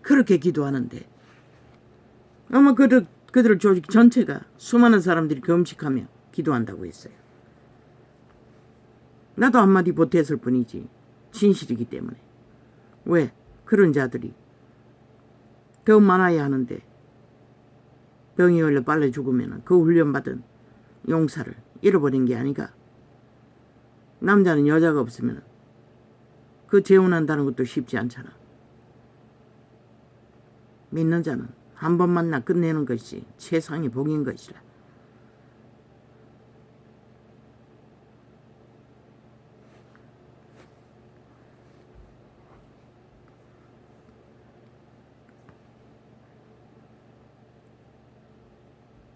그렇게 기도하는데 아마 그들 조직 전체가 수많은 사람들이 금식하며 기도한다고 했어요. 나도 한마디 보탰을 뿐이지. 진실이기 때문에. 왜? 그런 자들이 더 많아야 하는데 병이 걸려 빨리 죽으면 그 훈련받은 용사를 잃어버린 게 아닌가. 남자는 여자가 없으면 그 재혼한다는 것도 쉽지 않잖아. 믿는 자는 한 번 만나 끝내는 것이 최상의 복인 것이라.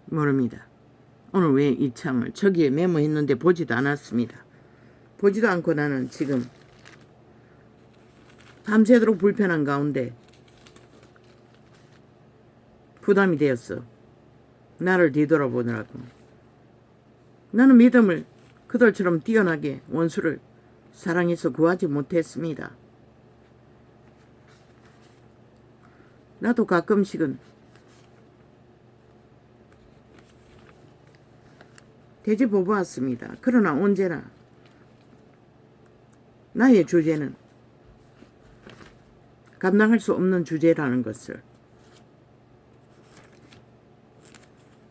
모릅니다. 오늘 왜 이 창을 저기에 메모했는데 보지도 않았습니다. 보지도 않고 나는 지금 밤새도록 불편한 가운데 부담이 되었어. 나를 뒤돌아보느라고. 나는 믿음을 그들처럼 뛰어나게 원수를 사랑해서 구하지 못했습니다. 나도 가끔씩은 되짚어보았습니다. 그러나 언제나 나의 주제는 감당할 수 없는 주제라는 것을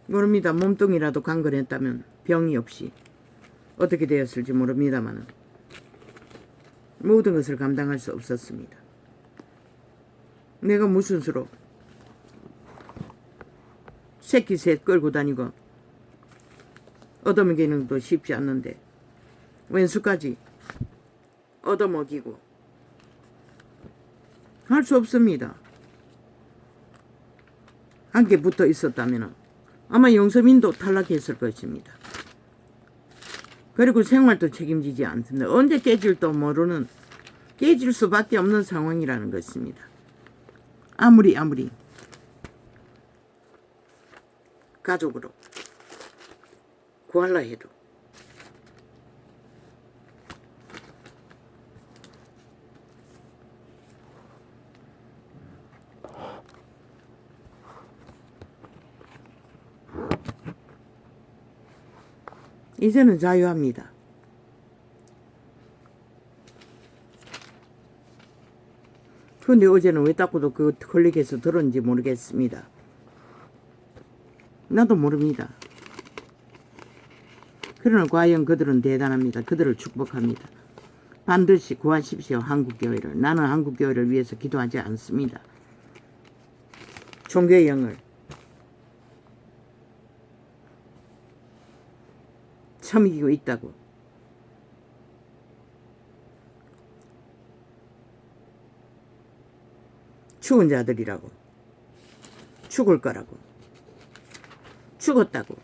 모릅니다. 몸뚱이라도 강건했다면 병이 없이 어떻게 되었을지 모릅니다만 모든 것을 감당할 수 없었습니다. 내가 무슨 수로 새끼 셋 끌고 다니고 얻어먹이는 것도 쉽지 않는데 왼수까지 얻어먹이고 할 수 없습니다. 함께 붙어 있었다면 아마 영서민도 탈락했을 것입니다. 그리고 생활도 책임지지 않습니다. 언제 깨질도 모르는 깨질 수밖에 없는 상황이라는 것입니다. 아무리 가족으로 구할라 해도 이제는 자유합니다. 그런데 어제는 왜 닦고도 그 클릭해서 들었는지 모르겠습니다. 나도 모릅니다. 그러나 과연 그들은 대단합니다. 그들을 축복합니다. 반드시 구하십시오. 한국교회를. 나는 한국교회를 위해서 기도하지 않습니다. 종교의 영을 처먹이고 있다고 죽은 자들이라고 죽을 거라고 죽었다고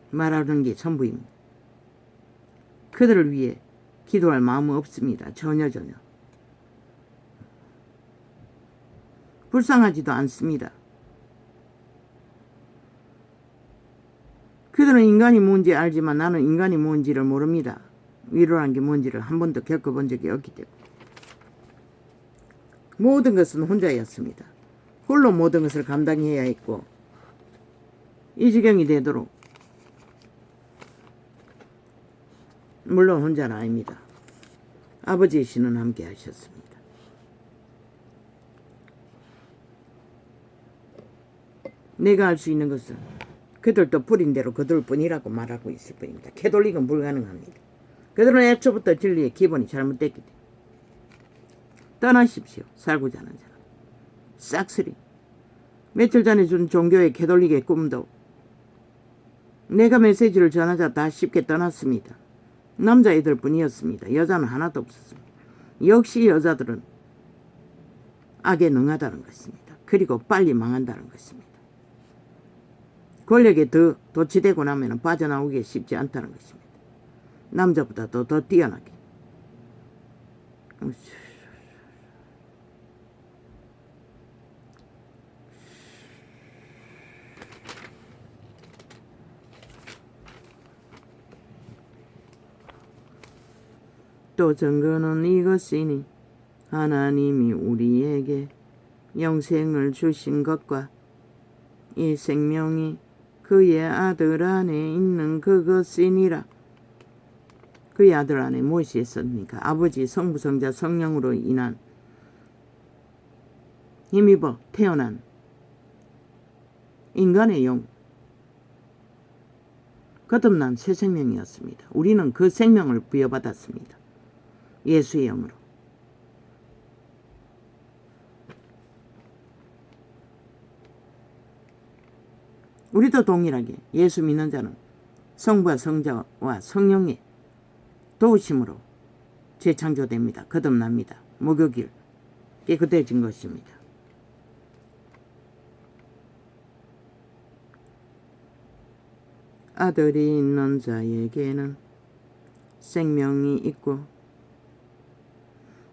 말하는 게 전부입니다. 그들을 위해 기도할 마음은 없습니다. 전혀. 불쌍하지도 않습니다. 그들은 인간이 뭔지 알지만 나는 인간이 뭔지를 모릅니다. 위로란 게 뭔지를 한 번도 겪어본 적이 없기 때문에. 모든 것은 혼자였습니다. 홀로 모든 것을 감당해야 했고 이 지경이 되도록 물론 혼자는 아닙니다. 아버지의 신은 함께 하셨습니다. 내가 할 수 있는 것은 그들도 뿌린 대로 그들 뿐이라고 말하고 있을 뿐입니다. 캐톨릭은 불가능합니다. 그들은 애초부터 진리의 기본이 잘못됐기 때문에. 떠나십시오. 살고자 하는 사람. 싹쓸이. 며칠 전에 준 종교의 캐톨릭의 꿈도 내가 메시지를 전하자 다 쉽게 떠났습니다. 남자애들 뿐이었습니다. 여자는 하나도 없었습니다. 역시 여자들은 악에 능하다는 것입니다. 그리고 빨리 망한다는 것입니다. 권력에 더 도취되고 나면 빠져나오기 쉽지 않다는 것입니다. 남자보다 더 뛰어나게. 또 증거는 이것이니 하나님이 우리에게 영생을 주신 것과 이 생명이 그의 아들 안에 있는 그것이니라. 그의 아들 안에 무엇이 있습니까? 아버지, 성부, 성자, 성령으로 인한 힘입어 태어난 인간의 영, 거듭난 새 생명이었습니다. 우리는 그 생명을 부여받았습니다. 예수의 영으로. 우리도 동일하게 예수 믿는 자는 성부와 성자와 성령의 도우심으로 재창조됩니다. 거듭납니다. 목욕일 깨끗해진 것입니다. 아들이 있는 자에게는 생명이 있고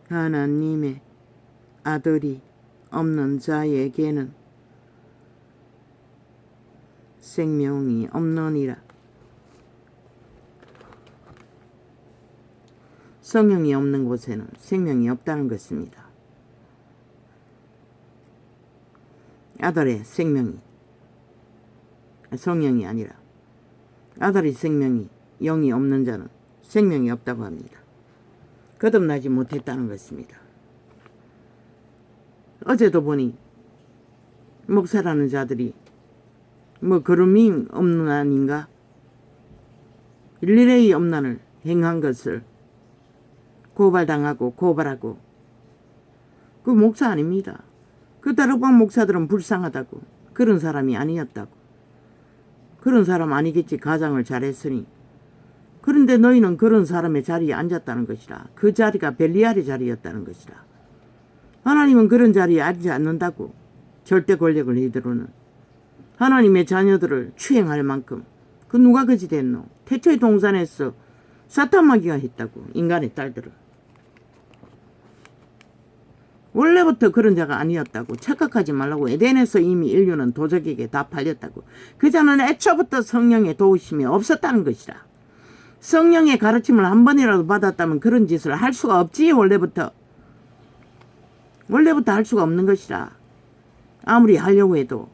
하나님의 아들이 없는 자에게는 생명이 없느니라. 성령이 없는 곳에는 생명이 없다는 것입니다. 아들의 생명이, 성령이 아니라 아들의 생명이, 영이 없는 자는 생명이 없다고 합니다. 거듭나지 못했다는 것입니다. 어제도 보니 목사라는 자들이 뭐 그루밍 엄난인가 릴레이 엄난을 행한 것을 고발당하고 고발하고, 그 목사 아닙니다. 그 다락방 목사들은 불쌍하다고, 그런 사람이 아니었다고, 그런 사람 아니겠지 가장을 잘했으니. 그런데 너희는 그런 사람의 자리에 앉았다는 것이라. 그 자리가 벨리알의 자리였다는 것이라. 하나님은 그런 자리에 앉지 않는다고. 절대 권력을 휘두르는 하나님의 자녀들을 추행할 만큼 그 누가 그지 됐노? 태초의 동산에서 사탄마귀가 했다고, 인간의 딸들을. 원래부터 그런 자가 아니었다고 착각하지 말라고. 에덴에서 이미 인류는 도적에게 다 팔렸다고. 그 자는 애초부터 성령의 도우심이 없었다는 것이라. 성령의 가르침을 한 번이라도 받았다면 그런 짓을 할 수가 없지. 원래부터 할 수가 없는 것이라. 아무리 하려고 해도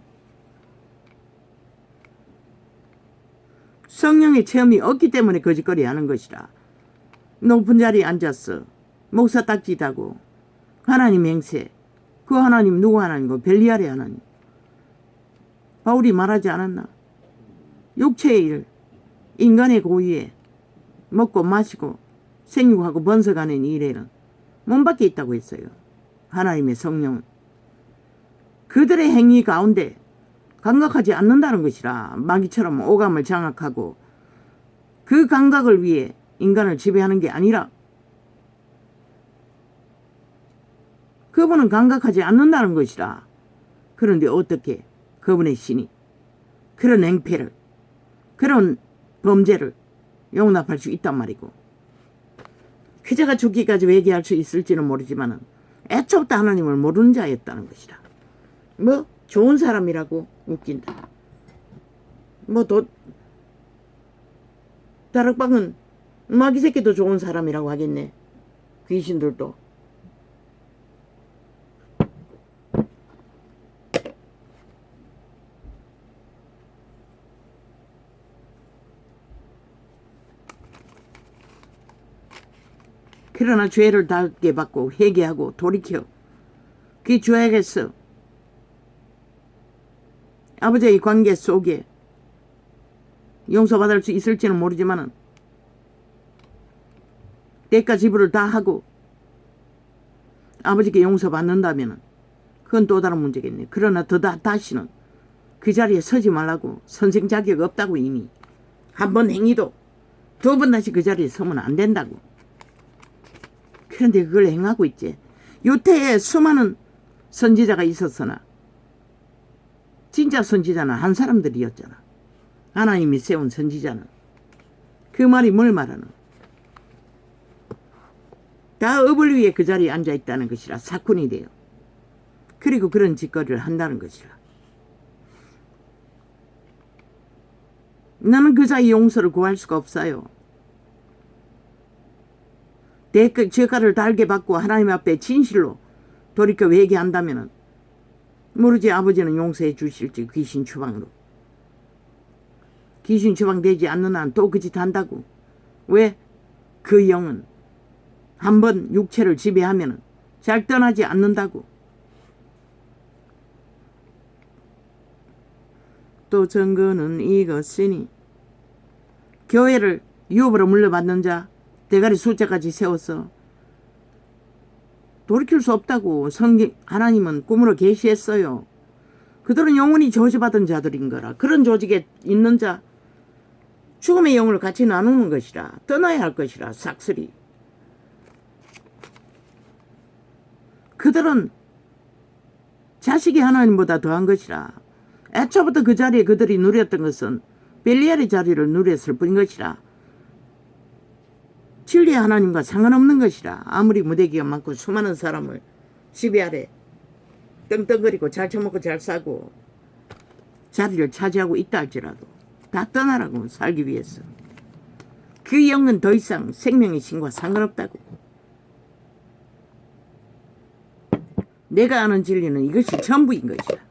성령의 체험이 없기 때문에 거짓거리 하는 것이라. 높은 자리에 앉았어. 목사 딱지다고. 하나님 행세. 그 하나님 누구 하나님이고? 벨리알의 하나님. 바울이 말하지 않았나? 육체의 일, 인간의 고유에 먹고 마시고 생육하고 번성하는 일에는 몸 밖에 있다고 했어요. 하나님의 성령은 그들의 행위 가운데 감각하지 않는다는 것이라. 마귀처럼 오감을 장악하고 그 감각을 위해 인간을 지배하는 게 아니라, 그분은 감각하지 않는다는 것이라. 그런데 어떻게 그분의 신이 그런 행패를, 그런 범죄를 용납할 수 있단 말이고. 그자가 죽기까지 회개할 수 있을지는 모르지만 애초부터 하나님을 모르는 자였다는 것이라. 뭐 좋은 사람이라고 웃긴다. 뭐 다락방은 마귀 새끼도 좋은 사람이라고 하겠네. 귀신들도. 그러나 죄를 닫게 받고 회개하고 돌이켜 그 죄에게서 아버지의 관계 속에 용서받을 수 있을지는 모르지만 때가 지불을 다 하고 아버지께 용서받는다면 그건 또 다른 문제겠네. 그러나 다시는 그 자리에 서지 말라고. 선생 자격 없다고. 이미 한 번 행위도 두 번 다시 그 자리에 서면 안 된다고. 그런데 그걸 행하고 있지. 유태에 수많은 선지자가 있었으나 진짜 선지자는 한 사람들이었잖아. 하나님이 세운 선지자는. 그 말이 뭘 말하노? 다 업을 위해 그 자리에 앉아있다는 것이라. 사꾼이 돼요. 그리고 그런 짓거리를 한다는 것이라. 나는 그 자의 용서를 구할 수가 없어요. 죄가를 달게 받고 하나님 앞에 진실로 돌이켜 회개한다면 모르지 아버지는 용서해 주실지. 귀신 추방으로. 귀신 추방되지 않는 한 또 그 짓 한다고. 왜? 그 영은 한번 육체를 지배하면 잘 떠나지 않는다고. 또 증거는 이것이니 교회를 유업으로 물려받는 자 대가리 숫자까지 세워서 돌이킬 수 없다고 하나님은 꿈으로 계시했어요. 그들은 영원히 저주받은 자들인 거라. 그런 조직에 있는 자 죽음의 영을 같이 나누는 것이라. 떠나야 할 것이라. 싹쓸이. 그들은 자식이 하나님보다 더한 것이라. 애초부터 그 자리에 그들이 누렸던 것은 벨리알의 자리를 누렸을 뿐인 것이라. 진리의 하나님과 상관없는 것이라. 아무리 무대기가 많고 수많은 사람을 지배 아래 떵떵거리고 잘 처먹고 잘 싸고 자리를 차지하고 있다 할지라도 다 떠나라고 살기 위해서. 그 영은 더 이상 생명의 신과 상관없다고. 내가 아는 진리는 이것이 전부인 것이다.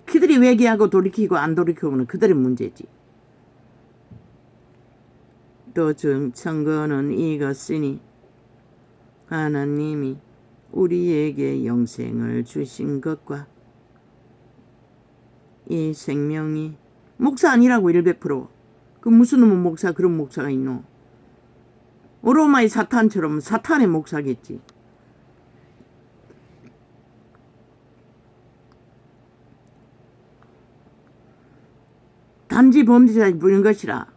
그들이 회개하고 돌이키고 안 돌이키고는 그들의 문제지. 또 증거는 이것이니 하나님이 우리에게 영생을 주신 것과 이 생명이 목사 아니라고 100%. 그 무슨 놈의 목사, 그런 목사가 있노? 로마의 사탄처럼 사탄의 목사겠지. 단지 범죄자에 부른 것이라.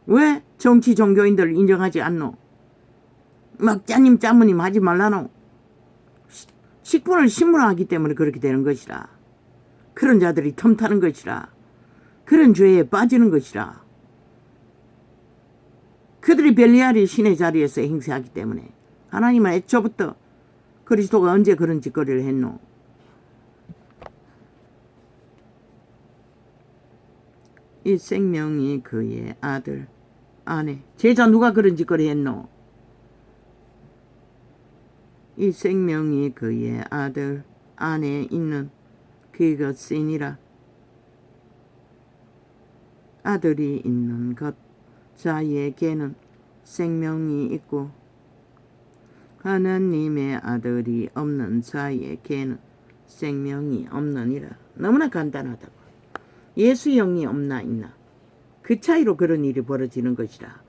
왜 정치 종교인들을 인정하지 않노? 막 짜님 짜무님 하지 말라노. 식분을 심문하기 때문에 그렇게 되는 것이라. 그런 자들이 틈타는 것이라. 그런 죄에 빠지는 것이라. 그들이 벨리알이 신의 자리에서 행세하기 때문에. 하나님은 애초부터 그리스도가 언제 그런 짓거리를 했노? 이 생명이 그의 아들 아내. 제자 누가 그런 짓거리 했노? 이 생명이 그의 아들 안에 있는 그것이니라. 아들이 있는 것 자에게는 생명이 있고 하나님의 아들이 없는 자에게는 생명이 없느니라. 너무나 간단하다고. 예수 영이 없나 있나. 그 차이로 그런 일이 벌어지는 것이라.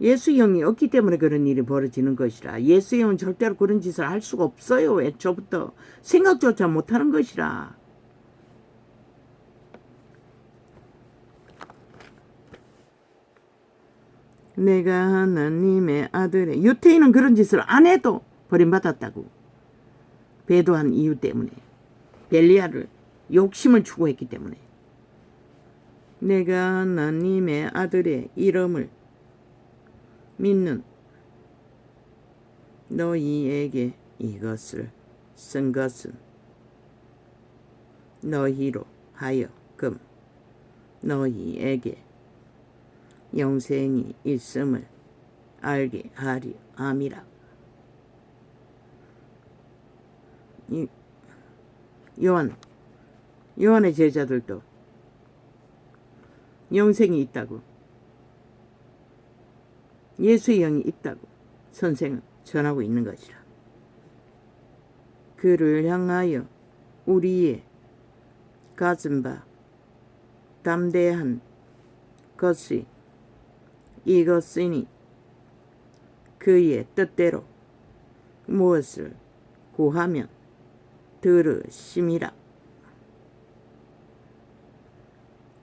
예수 영이 없기 때문에 그런 일이 벌어지는 것이라. 예수 영은 절대로 그런 짓을 할 수가 없어요. 애초부터 생각조차 못하는 것이라. 내가 하나님의 아들의 유태인은 그런 짓을 안 해도 버림받았다고. 배도한 이유 때문에. 벨리알을 욕심을 추구했기 때문에. 내가 하나님의 아들의 이름을 믿는 너희에게 이것을 쓴 것은 너희로 하여금 너희에게 영생이 있음을 알게 하려 함이라. 요한의 제자들도 영생이 있다고, 예수의 영이 있다고 선생은 전하고 있는 것이라. 그를 향하여 우리의 가진 바 담대한 것이 이것이니 그의 뜻대로 무엇을 구하면 들으심이라.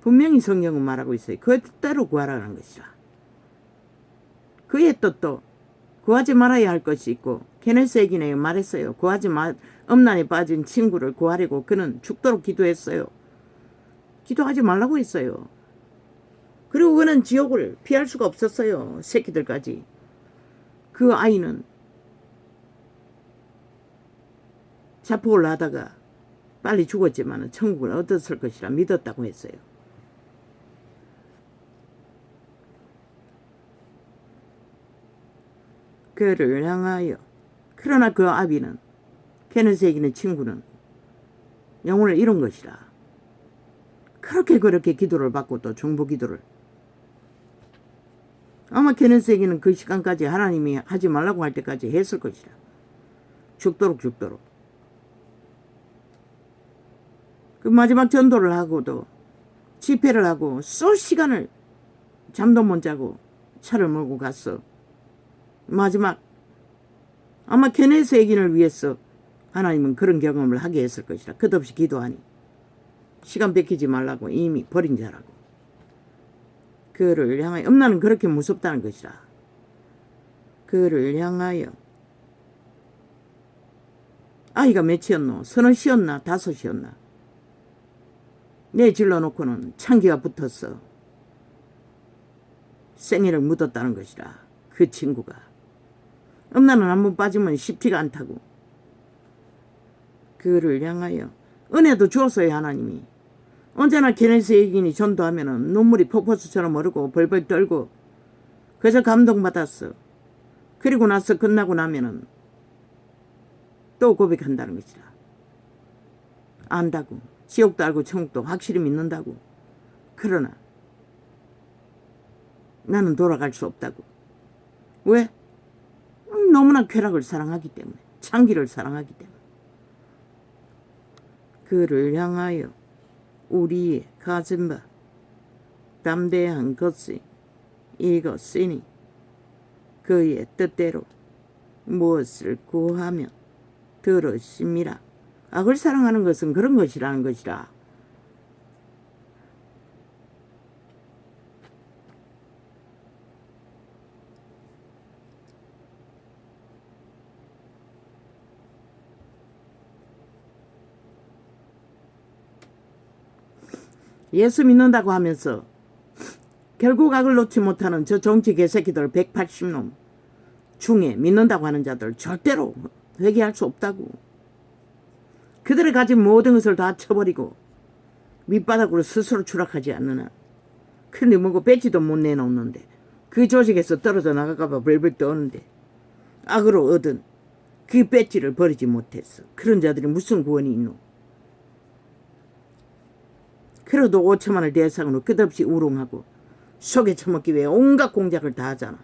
분명히 성경은 말하고 있어요. 그의 뜻대로 구하라는 것이라. 그의 뜻도 구하지 말아야 할 것이 있고, 케네스 에긴에 말했어요. 엄난에 빠진 친구를 구하려고 그는 죽도록 기도했어요. 기도하지 말라고 했어요. 그리고 그는 지옥을 피할 수가 없었어요. 새끼들까지. 그 아이는 자폭을 하다가 빨리 죽었지만 천국을 얻었을 것이라 믿었다고 했어요. 그를 향하여. 그러나 그 아비는, 케네스에게는 친구는 영혼을 잃은 것이라. 그렇게 기도를 받고 또 중보 기도를. 아마 케네스에게는 그 시간까지 하나님이 하지 말라고 할 때까지 했을 것이라. 죽도록. 그 마지막 전도를 하고도 집회를 하고 시간을 잠도 못 자고 차를 몰고 갔어. 마지막 아마 케네스 에긴을 위해서 하나님은 그런 경험을 하게 했을 것이라. 끝없이 기도하니 시간 뺏기지 말라고 이미 버린 자라고. 그를 향하여. 엄나는 그렇게 무섭다는 것이라. 그를 향하여. 아이가 몇이었노? 30이었나 5이었나? 내 질러놓고는 창기가 붙었어. 생애를 묻었다는 것이라. 그 친구가 엄나는 한번 빠지면 쉽지가 않다고. 그를 향하여 은혜도 주었어요. 하나님이. 언제나 케네스 예기인이 전도하면은 눈물이 폭포수처럼 흐르고 벌벌 떨고 그저 감동받았어. 그리고 나서 끝나고 나면은 또 고백한다는 것이다. 안다고. 지옥도 알고 천국도 확실히 믿는다고. 그러나 나는 돌아갈 수 없다고. 왜? 너무나 쾌락을 사랑하기 때문에. 창기를 사랑하기 때문에. 그를 향하여 우리의 가진 바 담대한 것이 이것이니 그의 뜻대로 무엇을 구하면 들으심이라. 악을 사랑하는 것은 그런 것이라는 것이라. 예수 믿는다고 하면서 결국 악을 놓지 못하는 저 정치 개새끼들 180놈 중에 믿는다고 하는 자들 절대로 회개할 수 없다고. 그들이 가진 모든 것을 다 쳐버리고 밑바닥으로 스스로 추락하지 않느냐. 근데 뭐고 배지도 못 내놓는데 그 조직에서 떨어져 나갈까봐 벌벌 떠는데 악으로 얻은 그 배지를 버리지 못했어. 그런 자들이 무슨 구원이 있노. 그래도 5천만을 대상으로 끝없이 우롱하고 속에 처먹기 위해 온갖 공작을 다 하잖아.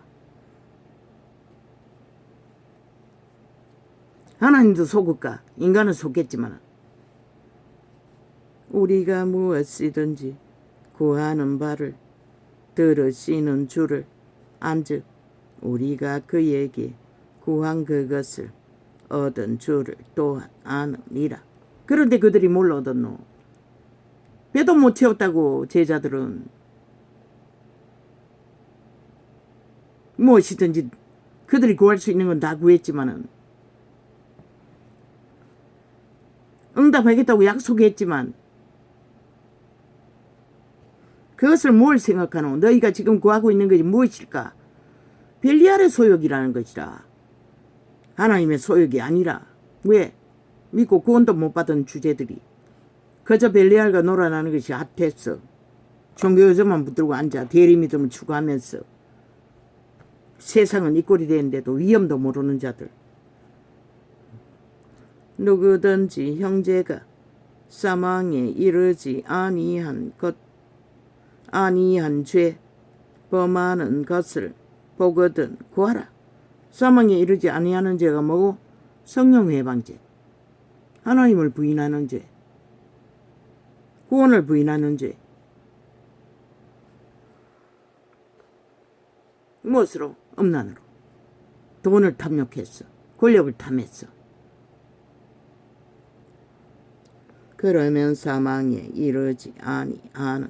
하나님도 속을까? 인간은 속겠지만 우리가 무엇이든지 구하는 바를 들으시는 줄을 안즉 우리가 그에게 구한 그것을 얻은 줄을 또한 아느니라. 그런데 그들이 뭘 얻었노? 배도 못 채웠다고. 제자들은 무엇이든지 그들이 구할 수 있는 건 다 구했지만은 응답하겠다고 약속했지만 그것을 뭘 생각하노? 너희가 지금 구하고 있는 것이 무엇일까? 벨리알의 소욕이라는 것이라. 하나님의 소욕이 아니라. 왜? 믿고 구원도 못 받은 주제들이 그저 벨리알과 놀아나는 것이 핫했어. 종교요즘만 붙들고 앉아 대리믿음을 추구하면서 세상은 이 꼴이 되는데도 위험도 모르는 자들. 누구든지 형제가 사망에 이르지 아니한 죄 범하는 것을 보거든 구하라. 사망에 이르지 아니하는 죄가 뭐고? 성령회방죄, 하나님을 부인하는 죄, 구원을 부인하는 죄. 무엇으로? 음란으로. 돈을 탐욕했어. 권력을 탐했어. 그러면 사망에 이르지 아니하는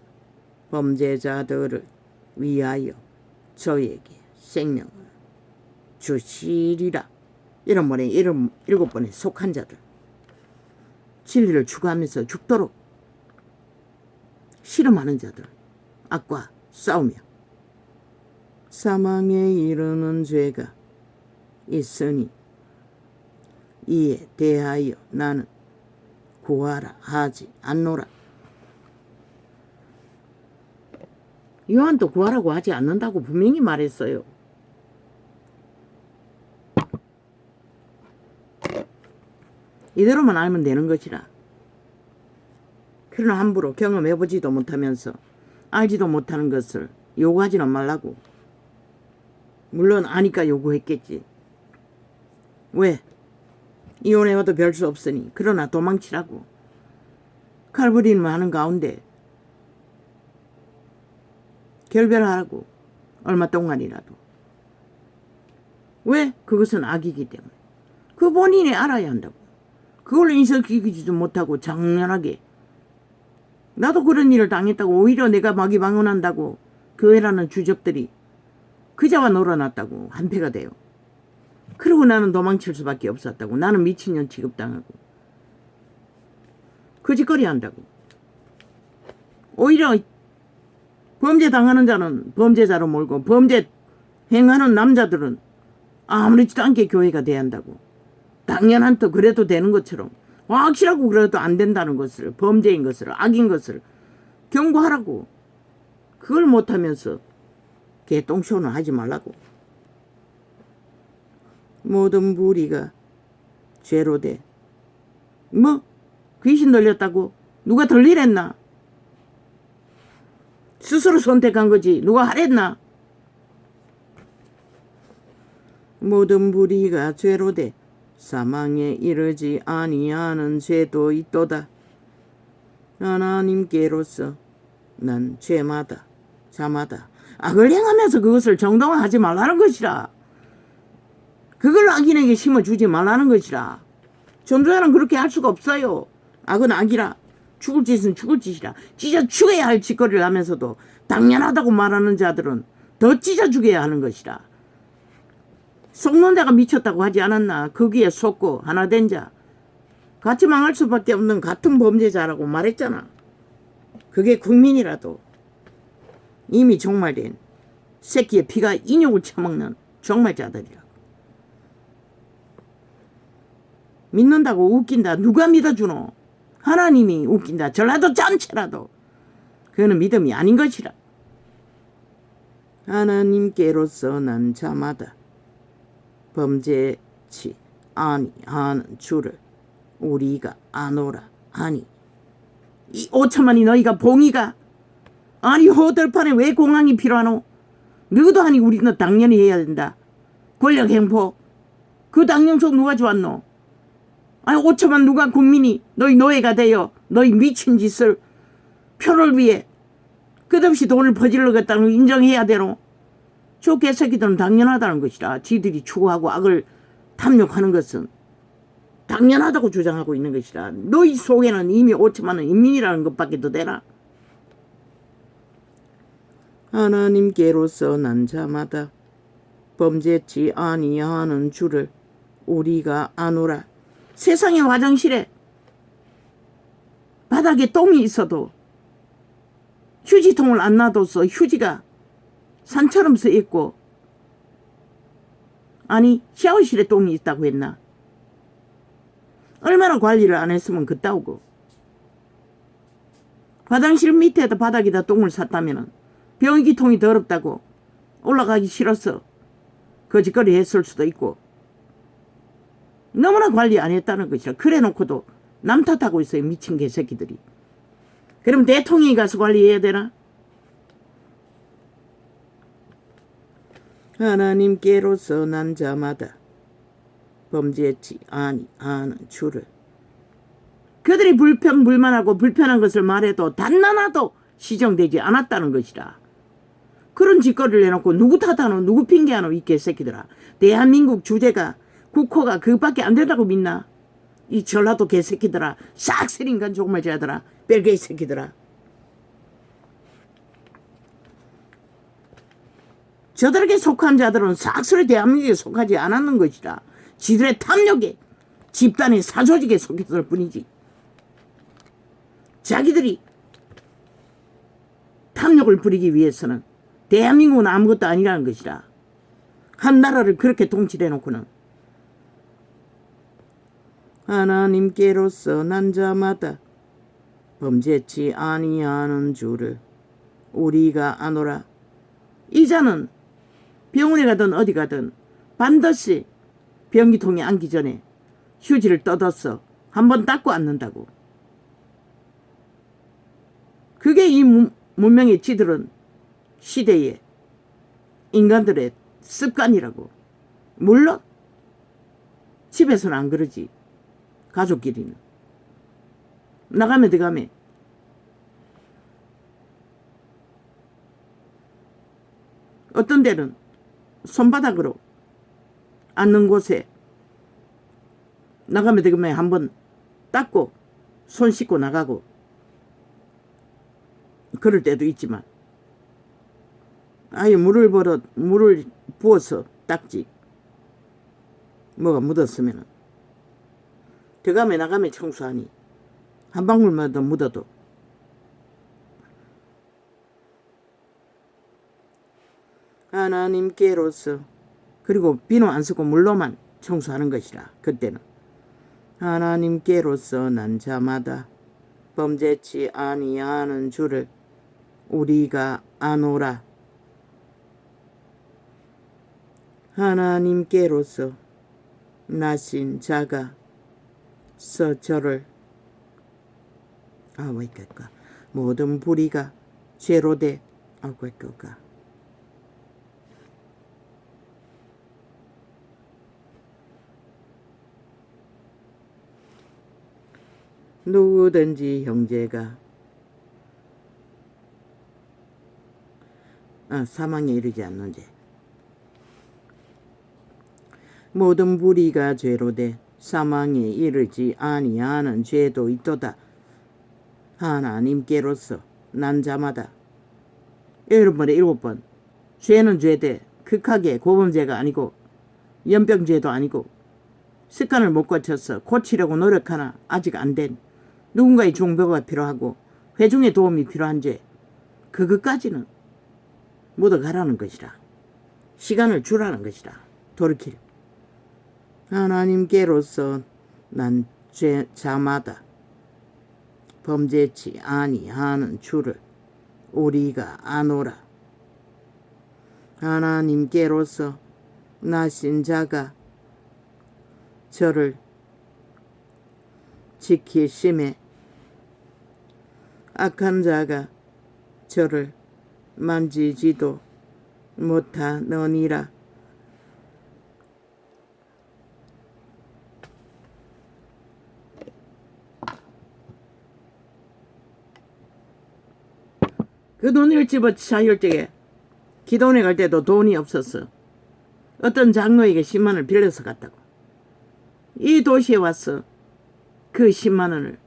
범죄자들을 위하여 저에게 생명을 주시리라. 이런 번에 7번에 속한 자들. 진리를 추구하면서 죽도록 실험하는 자들. 악과 싸우며 사망에 이르는 죄가 있으니 이에 대하여 나는 구하라 하지 않노라. 요한도 구하라고 하지 않는다고 분명히 말했어요. 이대로만 알면 되는 것이라. 그러나 함부로 경험해보지도 못하면서 알지도 못하는 것을 요구하지는 말라고. 물론 아니까 요구했겠지. 왜? 이혼해와도 별 수 없으니. 그러나 도망치라고. 칼부림을 하는 가운데 결별하라고. 얼마 동안이라도. 왜? 그것은 악이기 때문에. 그 본인이 알아야 한다고. 그걸 인식시키지도 못하고 장렬하게 나도 그런 일을 당했다고 오히려 내가 막이 방언한다고 교회라는 주접들이 그자와 놀아놨다고 한패가 돼요. 그리고 나는 도망칠 수밖에 없었다고. 나는 미친년 취급당하고 거짓거리 한다고. 오히려 범죄 당하는 자는 범죄자로 몰고 범죄 행하는 남자들은 아무렇지도 않게 교회가 돼야 한다고. 당연한 또 그래도 되는 것처럼 확실하고 그래도 안 된다는 것을, 범죄인 것을, 악인 것을 경고하라고. 그걸 못하면서 개똥쇼는 하지 말라고. 모든 무리가 죄로 돼. 뭐 귀신 들렸다고 누가 들리랬나? 스스로 선택한 거지 누가 하랬나? 모든 무리가 죄로 돼 사망에 이르지 아니하는 죄도 있도다. 하나님께로서 난 죄마다 자마다 악을 행하면서 그것을 정당화하지 말라는 것이라. 그걸 악인에게 심어주지 말라는 것이라. 전도자는 그렇게 할 수가 없어요. 악은 악이라. 죽을 짓은 죽을 짓이라. 찢어 죽여야 할 짓거리를 하면서도 당연하다고 말하는 자들은 더 찢어 죽여야 하는 것이라. 속는 자가 미쳤다고 하지 않았나? 거기에 속고 하나 된 자. 같이 망할 수밖에 없는 같은 범죄자라고 말했잖아. 그게 국민이라도 이미 종말된 새끼의 피가 인육을 처먹는 종말자들이라고. 믿는다고 웃긴다. 누가 믿어주노? 하나님이 웃긴다. 전라도 전체라도 그거는 믿음이 아닌 것이라. 하나님께로서 난 자마다 범죄치 아니하는 줄을 우리가 아노라 하니. 이 5천만이 너희가 봉이가 아니 호들판에 왜 공항이 필요하노? 너도 하니 우리는 당연히 해야 된다. 권력 행포 그 당연성 누가 좋았노? 아니 5천만 누가 국민이 너희 노예가 되어 너희 미친 짓을 표를 위해 끝없이 돈을 퍼질러겠다는 걸 인정해야 되노? 저 개새끼들은 당연하다는 것이라. 지들이 추구하고 악을 탐욕하는 것은 당연하다고 주장하고 있는 것이라. 너희 속에는 이미 5천만은 인민이라는 것밖에 더 되나? 하나님께로서 난 자마다 범죄치 아니하는 줄을 우리가 아노라. 세상의 화장실에 바닥에 똥이 있어도 휴지통을 안 놔둬서 휴지가 산처럼 서 있고, 아니 샤워실에 똥이 있다고 했나? 얼마나 관리를 안 했으면 그따오고. 화장실 밑에다 바닥에다 똥을 쌌다면 변기통이 더럽다고 올라가기 싫어서 거짓거리 했을 수도 있고. 너무나 관리 안 했다는 것이라. 그래 놓고도 남 탓하고 있어요. 미친 개새끼들이. 그럼 대통령이 가서 관리해야 되나? 하나님께로서 난 자마다 범죄치 아니하는 줄을. 그들이 불평불만하고 불편한 것을 말해도 단 하나도 시정되지 않았다는 것이라. 그런 짓거리를 해놓고 누구 탓하노? 누구 핑계하노? 이 개새끼들아. 대한민국 주제가 국호가 그밖에 안 된다고 믿나? 이 전라도 개새끼들아. 싹쓸인간 종말자들아. 뺄개 새끼들아. 저들에게 속한 자들은 싹쓸이 대한민국에 속하지 않았는 것이라. 지들의 탐욕에 집단의 사조직에 속했을 뿐이지. 자기들이 탐욕을 부리기 위해서는 대한민국은 아무것도 아니라는 것이라. 한 나라를 그렇게 통치를 해놓고는. 하나님께로서 난 자마다 범죄치 아니하는 줄을 우리가 아노라. 이 자는 병원에 가든 어디 가든 반드시 변기통에 앉기 전에 휴지를 떠들어서 한번 닦고 앉는다고. 그게 이 문명의 지들은 시대의 인간들의 습관이라고. 물론 집에서는 안 그러지. 가족끼리는. 나가면 들어가면 어떤 데는 손바닥으로 앉는 곳에 나가면 들어가면 한번 닦고 손 씻고 나가고 그럴 때도 있지만 아예 물을 부어서 닦지. 뭐가 묻었으면은. 들어가면 나가면 청소하니 한 방울만 더 묻어도. 하나님께로서 그리고 비누 안 쓰고 물로만 청소하는 것이라. 그때는 하나님께로서 난 자마다 범죄치 아니하는 줄을 우리가 아노라. 하나님께로서 나신 자가 저를 왜 이럴까 모든 불의가 죄로 돼 왜 이럴까 누구든지 형제가 사망에 이르지 않는 죄 모든 불의가 죄로 돼 사망에 이르지 아니하는 죄도 있도다. 하나님께로서 난 자마다 7번에 7번 죄는 죄돼 극하게 고범죄가 아니고 연병죄도 아니고 습관을 못 고쳐서 고치려고 노력하나 아직 안 된 누군가의 중보가 필요하고 회중의 도움이 필요한 죄 그것까지는 묻어가라는 것이라. 시간을 주라는 것이라. 돌이키려. 하나님께로서 난 자마다 범죄치 아니하는 줄을 우리가 아노라. 하나님께로서 나신 자가 저를 지키심에 악한 자가 저를 만지지도 못하느니라. 그 돈을 집어 차일 적에 기도원에 갈 때도 돈이 없었어. 어떤 장로에게 10만원을 빌려서 갔다고. 이 도시에 와서 그 10만원을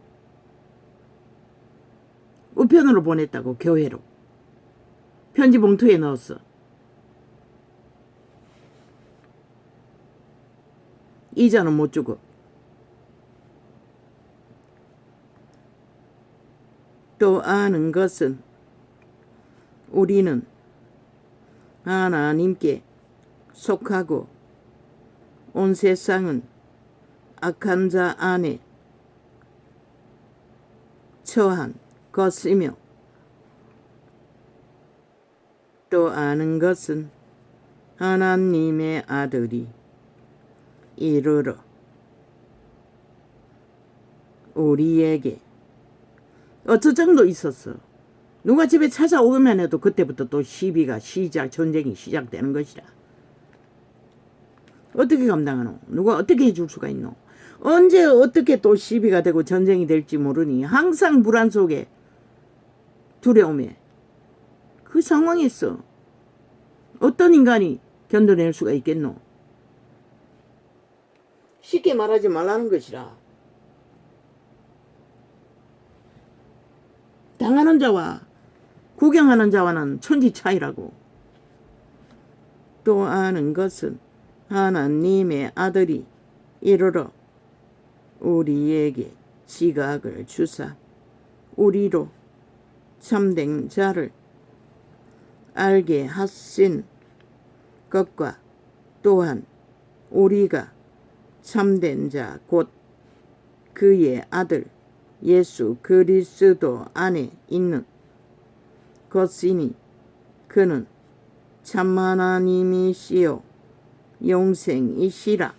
우편으로 보냈다고. 교회로 편지 봉투에 넣었어. 이자는 못 주고. 또 아는 것은 우리는 하나님께 속하고 온 세상은 악한 자 안에 처한 것이며 또 아는 것은 하나님의 아들이 이르러 우리에게 어쩔 정도 있었어. 누가 집에 찾아오기만 해도 그때부터 또 시비가 전쟁이 시작되는 것이라. 어떻게 감당하노? 누가 어떻게 해줄 수가 있노? 언제 어떻게 또 시비가 되고 전쟁이 될지 모르니 항상 불안 속에 두려움에 그 상황에서 어떤 인간이 견뎌낼 수가 있겠노? 쉽게 말하지 말라는 것이라. 당하는 자와 구경하는 자와는 천지 차이라고. 또 아는 것은 하나님의 아들이 이르러 우리에게 지각을 주사 우리로 참된 자를 알게 하신 것과 또한 우리가 참된 자 곧 그의 아들 예수 그리스도 안에 있는 것이니 그는 참 하나님이시요 영생이시라.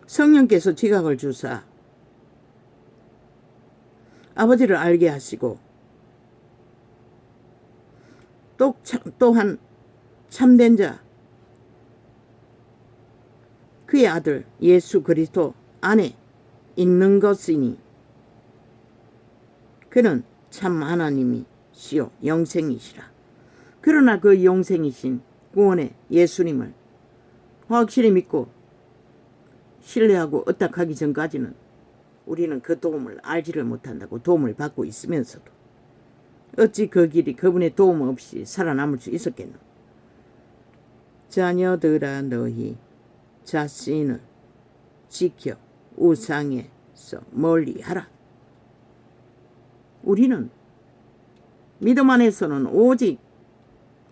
성령께서 지각을 주사 아버지를 알게 하시고 또한 참된 자 그의 아들 예수 그리스도 안에 있는 것이니 그는 참 하나님이시요 영생이시라. 그러나 그 영생이신 구원의 예수님을 확실히 믿고 신뢰하고 의탁하기 전까지는 우리는 그 도움을 알지를 못한다고. 도움을 받고 있으면서도 어찌 그 길이 그분의 도움 없이 살아남을 수 있었겠노? 자녀들아 너희 자신을 지켜 우상에서 멀리하라. 우리는 믿음 안에서는 오직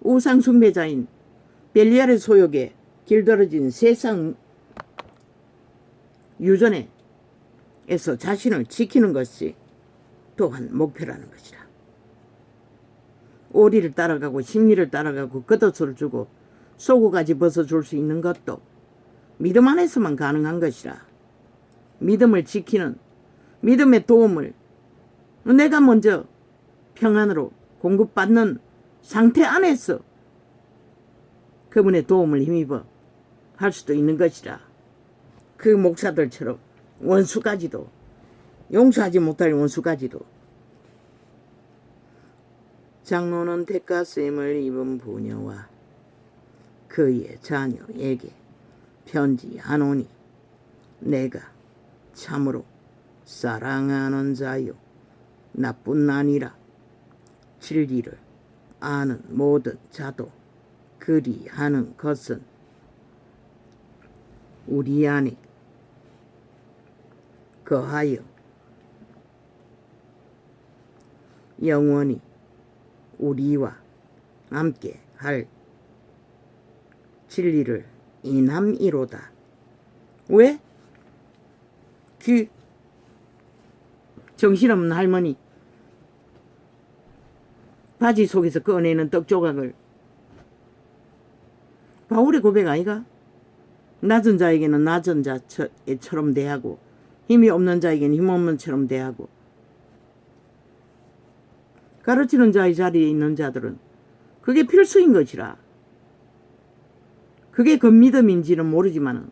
우상 숭배자인 벨리알의 소욕에 길들어진 세상 유전에서 자신을 지키는 것이 또한 목표라는 것이라. 오리를 따라가고 심리를 따라가고 겉옷을 주고 속옷까지 벗어줄 수 있는 것도 믿음 안에서만 가능한 것이라. 믿음을 지키는 믿음의 도움을 내가 먼저 평안으로 공급받는 상태 안에서 그분의 도움을 힘입어 할 수도 있는 것이라. 그 목사들처럼 원수까지도, 용서하지 못할 원수까지도. 장로는 대가쓰임을 입은 부녀와 그의 자녀에게 편지하노니 내가 참으로 사랑하는 자요 나뿐 아니라 진리를 아는 모든 자도 그리하는 것은 우리 안에 거하여 영원히 우리와 함께 할 진리를 인함이로다. 왜? 그 정신없는 할머니 바지 속에서 꺼내는 떡 조각을 바울의 고백 아이가? 낮은 자에게는 낮은 자처럼 대하고 힘이 없는 자에게는 힘없는 처럼 대하고 가르치는 자의 자리에 있는 자들은 그게 필수인 것이라. 그게 겉믿음인지는 모르지만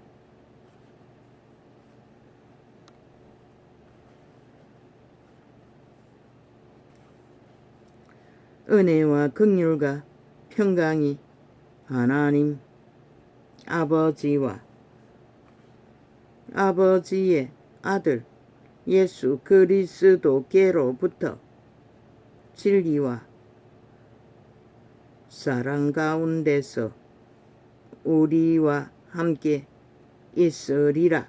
은혜와 긍휼과 평강이 하나님 아버지와 아버지의 아들 예수 그리스도께로부터 진리와 사랑 가운데서 우리와 함께 있으리라.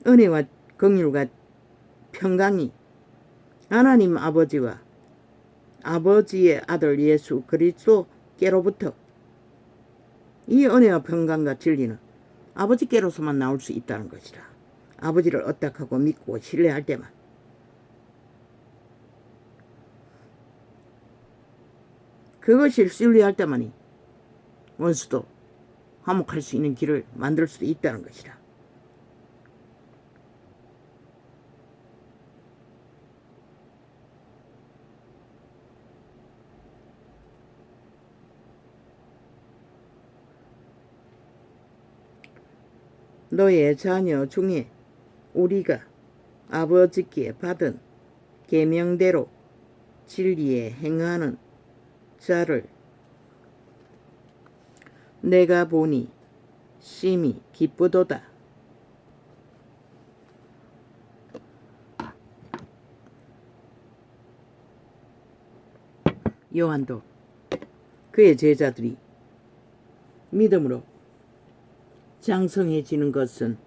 은혜와 긍휼과 평강이 하나님 아버지와 아버지의 아들 예수 그리스도께로부터, 이 은혜와 평강과 진리는 아버지께로서만 나올 수 있다는 것이라. 아버지를 어떡하고 믿고 신뢰할 때만. 그것을 신뢰할 때만이 원수도 화목할 수 있는 길을 만들 수도 있다는 것이라. 너의 자녀 중에 우리가 아버지께 받은 계명대로 진리에 행하는 자를 내가 보니 심히 기쁘도다. 요한도 그의 제자들이 믿음으로 장성해지는 것은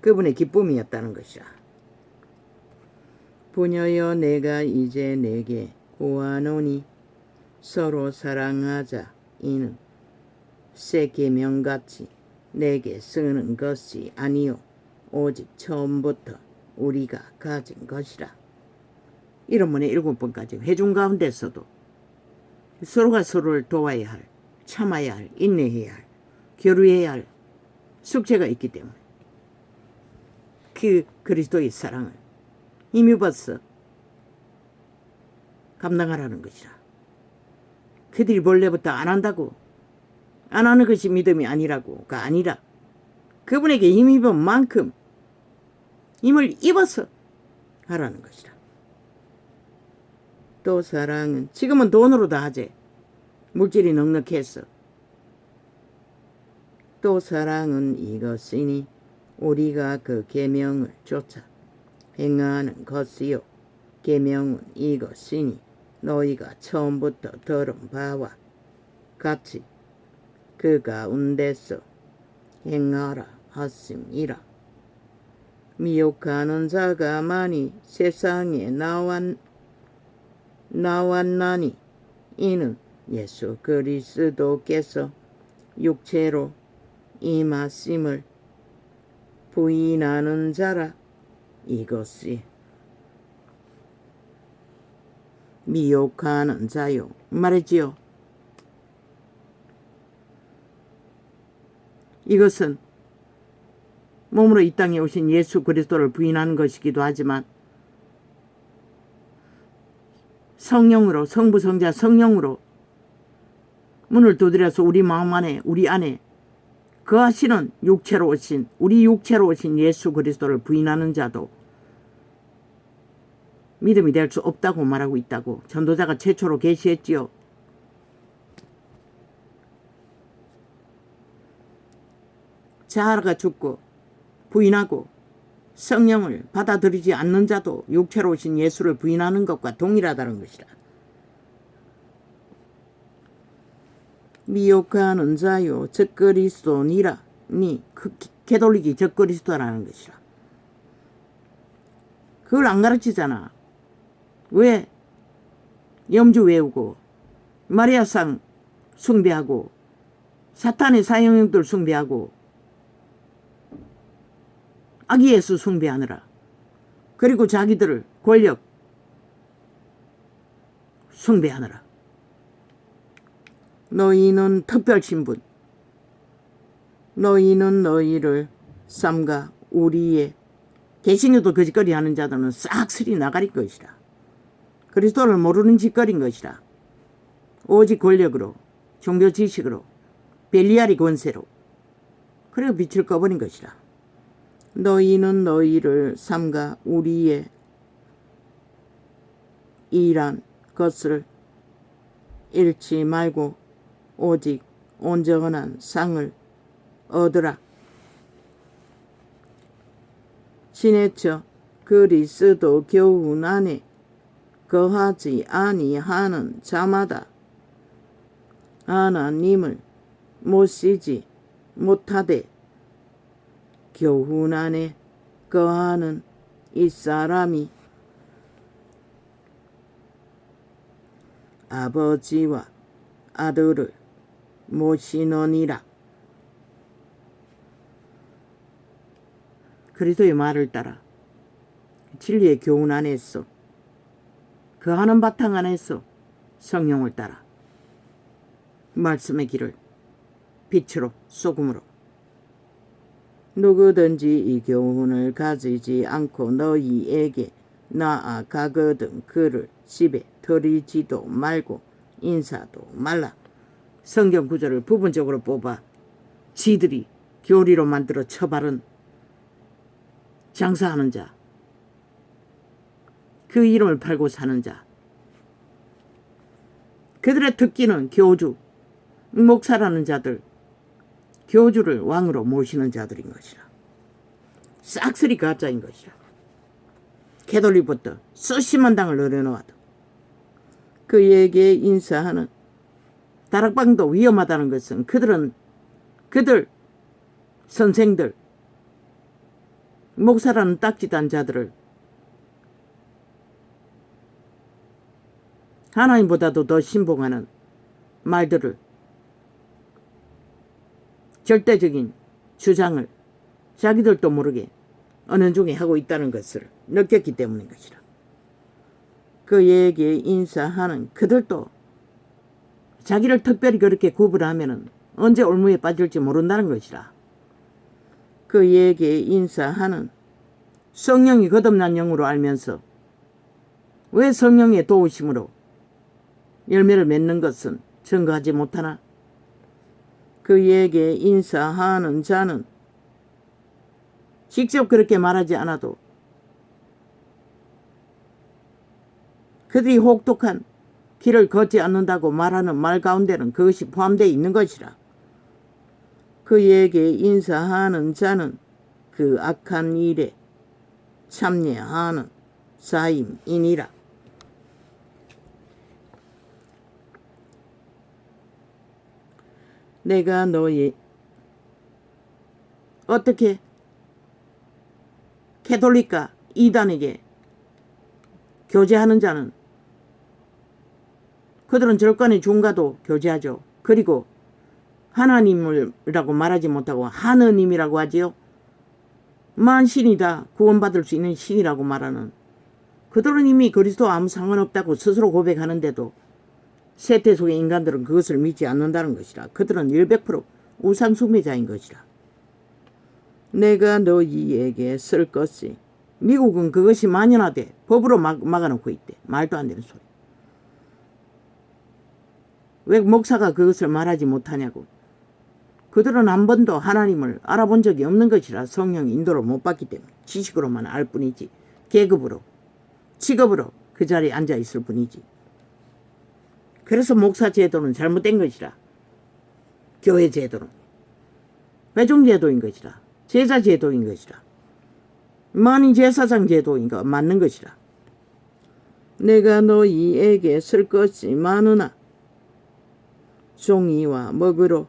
그분의 기쁨이었다는 것이야. 부녀여 내가 이제 내게 구하노니 서로 사랑하자. 이는 새 계명같이 내게 쓰는 것이 아니요 오직 처음부터 우리가 가진 것이라. 이런 문에 7번까지 회중 가운데서도 서로가 서로를 도와야 할, 참아야 할, 인내해야 할, 교류해야 할 숙제가 있기 때문에 그 그리스도의 사랑을 힘입어서 감당하라는 것이라. 그들이 본래부터 안 한다고, 안 하는 것이 믿음이 아니라고가 아니라 그분에게 힘입은 만큼 힘을 입어서 하라는 것이라. 또 사랑은 지금은 돈으로 다 하지. 물질이 넉넉해서. 또 사랑은 이것이니 우리가 그 계명을 쫓아 행하는 것이요 계명은 이것이니 너희가 처음부터 들은 바와 같이 그 가운데서 행하라 하심이라. 미혹하는 자가 많이 세상에 나왔나니 이는 예수 그리스도께서 육체로 임하심을 부인하는 자라. 이것이 미혹하는 자요 말했지요. 이것은 몸으로 이 땅에 오신 예수 그리스도를 부인하는 것이기도 하지만 성령으로, 성부 성자 성령으로 문을 두드려서 우리 마음 안에, 우리 안에 거하시는 육체로 오신, 우리 육체로 오신 예수 그리스도를 부인하는 자도 믿음이 될 수 없다고 말하고 있다고 전도자가 최초로 계시했지요. 자아가 죽고 부인하고 성령을 받아들이지 않는 자도 육체로 오신 예수를 부인하는 것과 동일하다는 것이라. 미혹하는 자요 적그리스도니라. 니 캐톨릭이 적그리스도라는 것이라. 그걸 안 가르치잖아. 왜? 염주 외우고 마리아상 숭배하고 사탄의 사형형들 숭배하고 아기 예수 숭배하느라. 그리고 자기들을 권력 숭배하느라. 너희는 특별신분, 너희는 너희를 삼가 우리의 개신교도 거짓거리 하는 자들은 싹쓸이 나가릴 것이라. 그리스도를 모르는 짓거리인 것이라. 오직 권력으로, 종교 지식으로, 벨리알이 권세로, 그리고 빛을 꺼버린 것이라. 너희는 너희를 삼가 우리의 일한 것을 잃지 말고 오직 온전한 상을 얻으라. 지내쳐 그리스도 교훈 안에 거하지 아니하는 자마다 하나님을 모시지 못하되 교훈 안에 거하는 이 사람이 아버지와 아들을 모시느니라. 그리스도의 말을 따라 진리의 교훈 안에서 거하는 바탕 안에서 성령을 따라 말씀의 길을 빛으로 소금으로 누구든지 이 교훈을 가지지 않고 너희에게 나아가거든 그를 집에 들이지도 말고 인사도 말라. 성경 구절을 부분적으로 뽑아 지들이 교리로 만들어 처바른 장사하는 자, 그 이름을 팔고 사는 자, 그들의 특기는 교주, 목사라는 자들, 교주를 왕으로 모시는 자들인 것이라. 싹쓸이 가짜인 것이라. 캐톨릭부터 수십만 당을 늘어놓아도 그에게 인사하는 다락방도 위험하다는 것은 그들 선생들, 목사라는 딱지단 자들을 하나님보다도 더 신봉하는 말들을, 절대적인 주장을 자기들도 모르게 은연중에 하고 있다는 것을 느꼈기 때문인 것이라. 그에게 인사하는 그들도 자기를 특별히 그렇게 구분하면 언제 올무에 빠질지 모른다는 것이라. 그에게 인사하는 성령이 거듭난 영으로 알면서 왜 성령의 도우심으로 열매를 맺는 것은 증거하지 못하나? 그에게 인사하는 자는 직접 그렇게 말하지 않아도 그들이 혹독한 길을 걷지 않는다고 말하는 말 가운데는 그것이 포함되어 있는 것이라. 그에게 인사하는 자는 그 악한 일에 참여하는 사임이니라. 내가 너희 어떻게 캐톨릭과 이단에게 교제하는 자는 그들은 절간의 중과도 교제하죠. 그리고 하나님이라고 말하지 못하고 하느님이라고 하지요. 만신이다 구원받을 수 있는 신이라고 말하는 그들은 이미 그리스도와 아무 상관없다고 스스로 고백하는데도 세태 속의 인간들은 그것을 믿지 않는다는 것이라. 그들은 100% 우상숭배자인 것이라. 내가 너희에게 쓸 것이 미국은 그것이 만연하되 법으로 막아놓고 있대. 말도 안 되는 소리. 왜 목사가 그것을 말하지 못하냐고. 그들은 한 번도 하나님을 알아본 적이 없는 것이라. 성령의 인도를 못 받기 때문에 지식으로만 알 뿐이지 계급으로 직업으로 그 자리에 앉아 있을 뿐이지. 그래서 목사 제도는 잘못된 것이라. 교회 제도는 회중 제도인 것이라. 제자 제도인 것이라. 만인 제사장 제도인 거 맞는 것이라. 내가 너희에게 쓸 것이 많으나 종이와 먹으로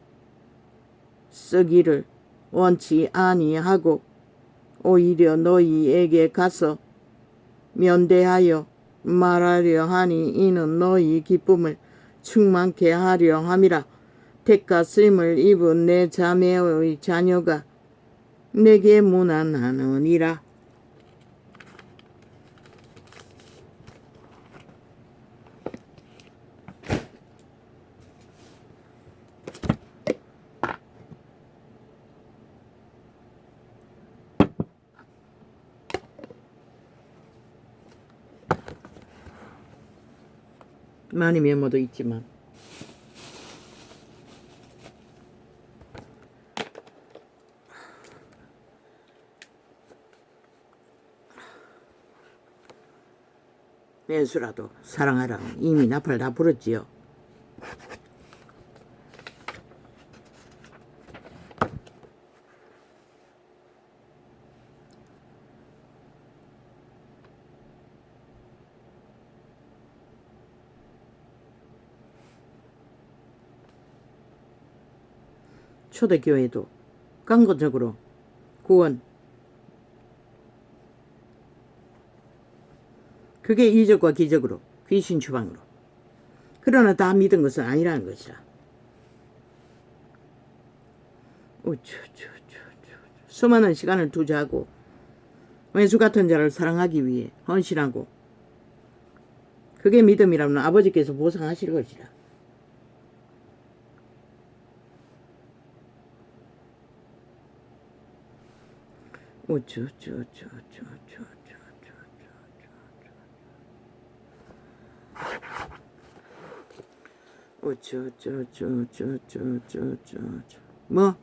쓰기를 원치 아니하고 오히려 너희에게 가서 면대하여 말하려 하니 이는 너희 기쁨을 충만케 하려 함이라. 택가심을 입은 내 자매의 자녀가 내게 문안하느니라. 많이 메모도 있지만 매수라도 사랑하라 이미 나팔 다 불었지요. 초대교회도 강건적으로 구원 그게 이적과 기적으로 귀신 추방으로 그러나 다 믿은 것은 아니라는 것이라. 수많은 시간을 투자하고 왼수 같은 자를 사랑하기 위해 헌신하고 그게 믿음이라면 아버지께서 보상하실 것이라. 뭐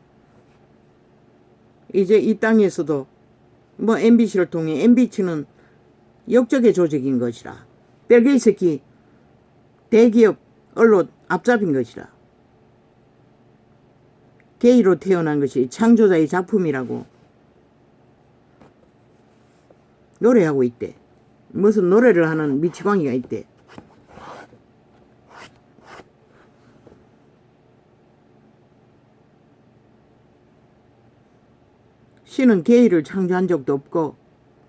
이제 이 땅에서도 뭐 MBC를 통해 MBC는 역적의 조직인 것이라. 벨기에 새끼 대기업 언론 앞잡인 것이라. 게이로 태어난 것이 창조자의 작품이라고 노래하고 있대. 무슨 노래를 하는 미치광이가 있대. 신은 게이를 창조한 적도 없고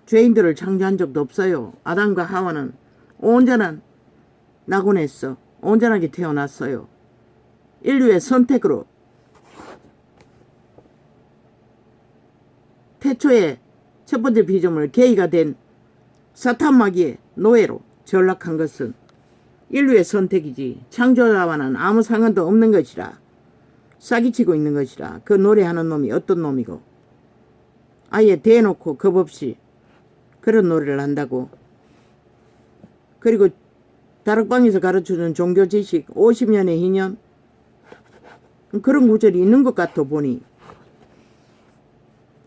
죄인들을 창조한 적도 없어요. 아담과 하와는 온전한 낙원에서 온전하게 태어났어요. 인류의 선택으로 태초의 첫 번째 피조물 게이가 된 사탄 마귀의 노예로 전락한 것은 인류의 선택이지 창조자와는 아무 상관도 없는 것이라. 사기치고 있는 것이라. 그 노래하는 놈이 어떤 놈이고 아예 대놓고 겁없이 그런 노래를 한다고. 그리고 다락방에서 가르쳐준 종교 지식 50년의 희년 그런 구절이 있는 것 같아 보니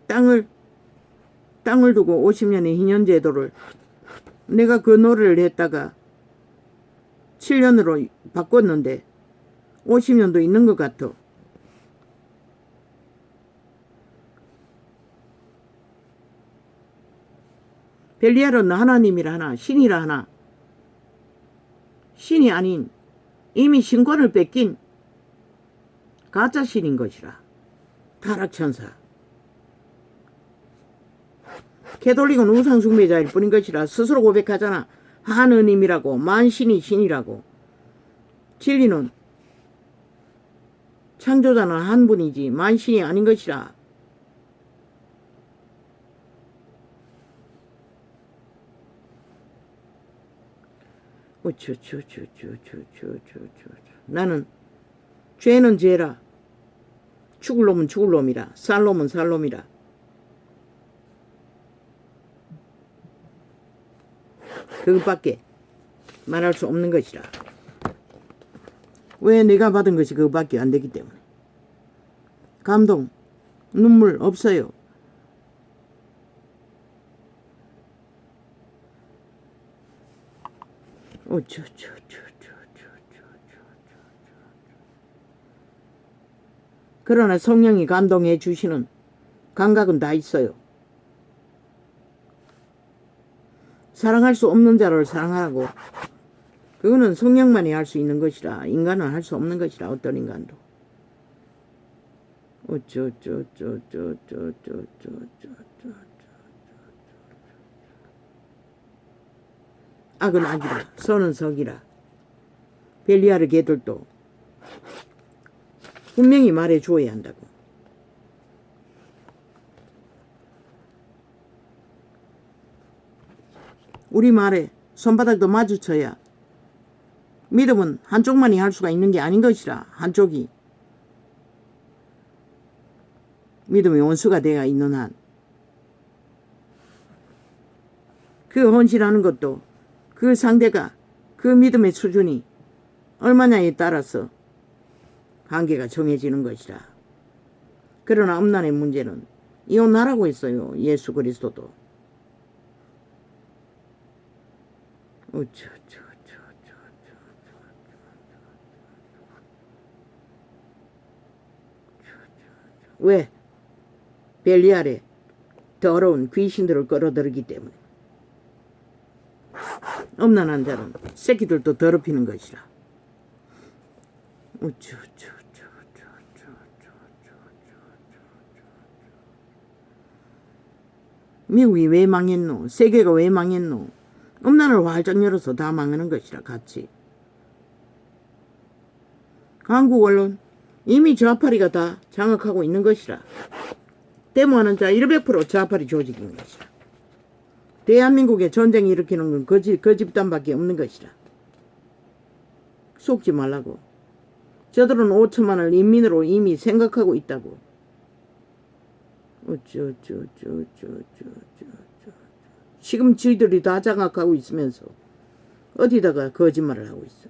땅을 두고 50년의 희년 제도를 내가 그 노래를 했다가 7년으로 바꿨는데 50년도 있는 것 같아. 벨리알은 하나님이라 하나 신이라 하나 신이 아닌 이미 신권을 뺏긴 가짜 신인 것이라. 타락천사. 캐톨릭은 우상숭배자일 뿐인 것이라 스스로 고백하잖아. 하느님이라고, 만신이 신이라고. 진리는 창조자는 한 분이지 만신이 아닌 것이라. 나는 죄는 죄라. 죽을 놈은 죽을 놈이라. 살 놈은 살 놈이라. 그것밖에 말할 수 없는 것이라. 왜 내가 받은 것이 그것밖에 안 되기 때문에. 감동, 눈물 없어요. 그러나 성령이 감동해 주시는 감각은 다 있어요. 사랑할 수 없는 자를 사랑하라고. 그거는 성령만이 할 수 있는 것이라. 인간은 할 수 없는 것이라. 어떤 인간도. 악은 악이라. 선은 석이라. 벨리아르 개들도 분명히 말해 주어야 한다고. 우리 말에 손바닥도 마주쳐야. 믿음은 한쪽만이 할 수가 있는 게 아닌 것이라. 한쪽이. 믿음의 원수가 되어 있는 한. 그 헌신하는 것도 그 상대가 그 믿음의 수준이 얼마냐에 따라서 한계가 정해지는 것이라. 그러나 음란의 문제는 이혼하라고 했어요. 예수 그리스도도. 왜? 벨리알에 더러운 귀신들을 끌어들이기 때문에. 음란한 자는 새끼들도 더럽히는 것이라. 미국이 왜 망했노? 세계가 왜 망했노? 음란을 활짝 열어서 다 망하는 것이라. 같이. 한국 언론 이미 좌파리가 다 장악하고 있는 것이라. 데모하는 자 100% 좌파리 조직인 것이라. 대한민국에 전쟁 일으키는 건 그 집단밖에 없는 것이라. 속지 말라고. 저들은 5천만을 인민으로 이미 생각하고 있다고. 지금 저희들이 다 장악하고 있으면서 어디다가 거짓말을 하고 있어.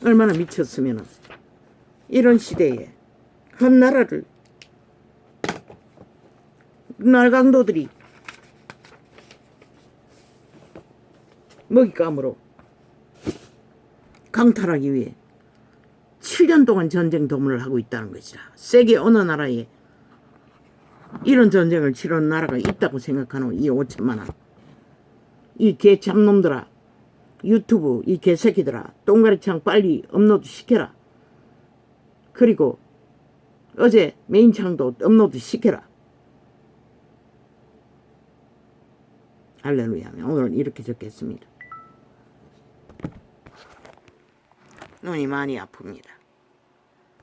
얼마나 미쳤으면 이런 시대에 한 나라를 날강도들이 먹잇감으로 강탈하기 위해 7년 동안 전쟁 도모를 하고 있다는 것이라. 세계 어느 나라에 이런 전쟁을 치르는 나라가 있다고 생각하노? 이 5천만 원. 이 개 잡놈들아. 유튜브 이 개새끼들아. 똥가리창 빨리 업로드 시켜라. 그리고 어제 메인창도 업로드 시켜라. 할렐루야. 오늘은 이렇게 적겠습니다. 눈이 많이 아픕니다.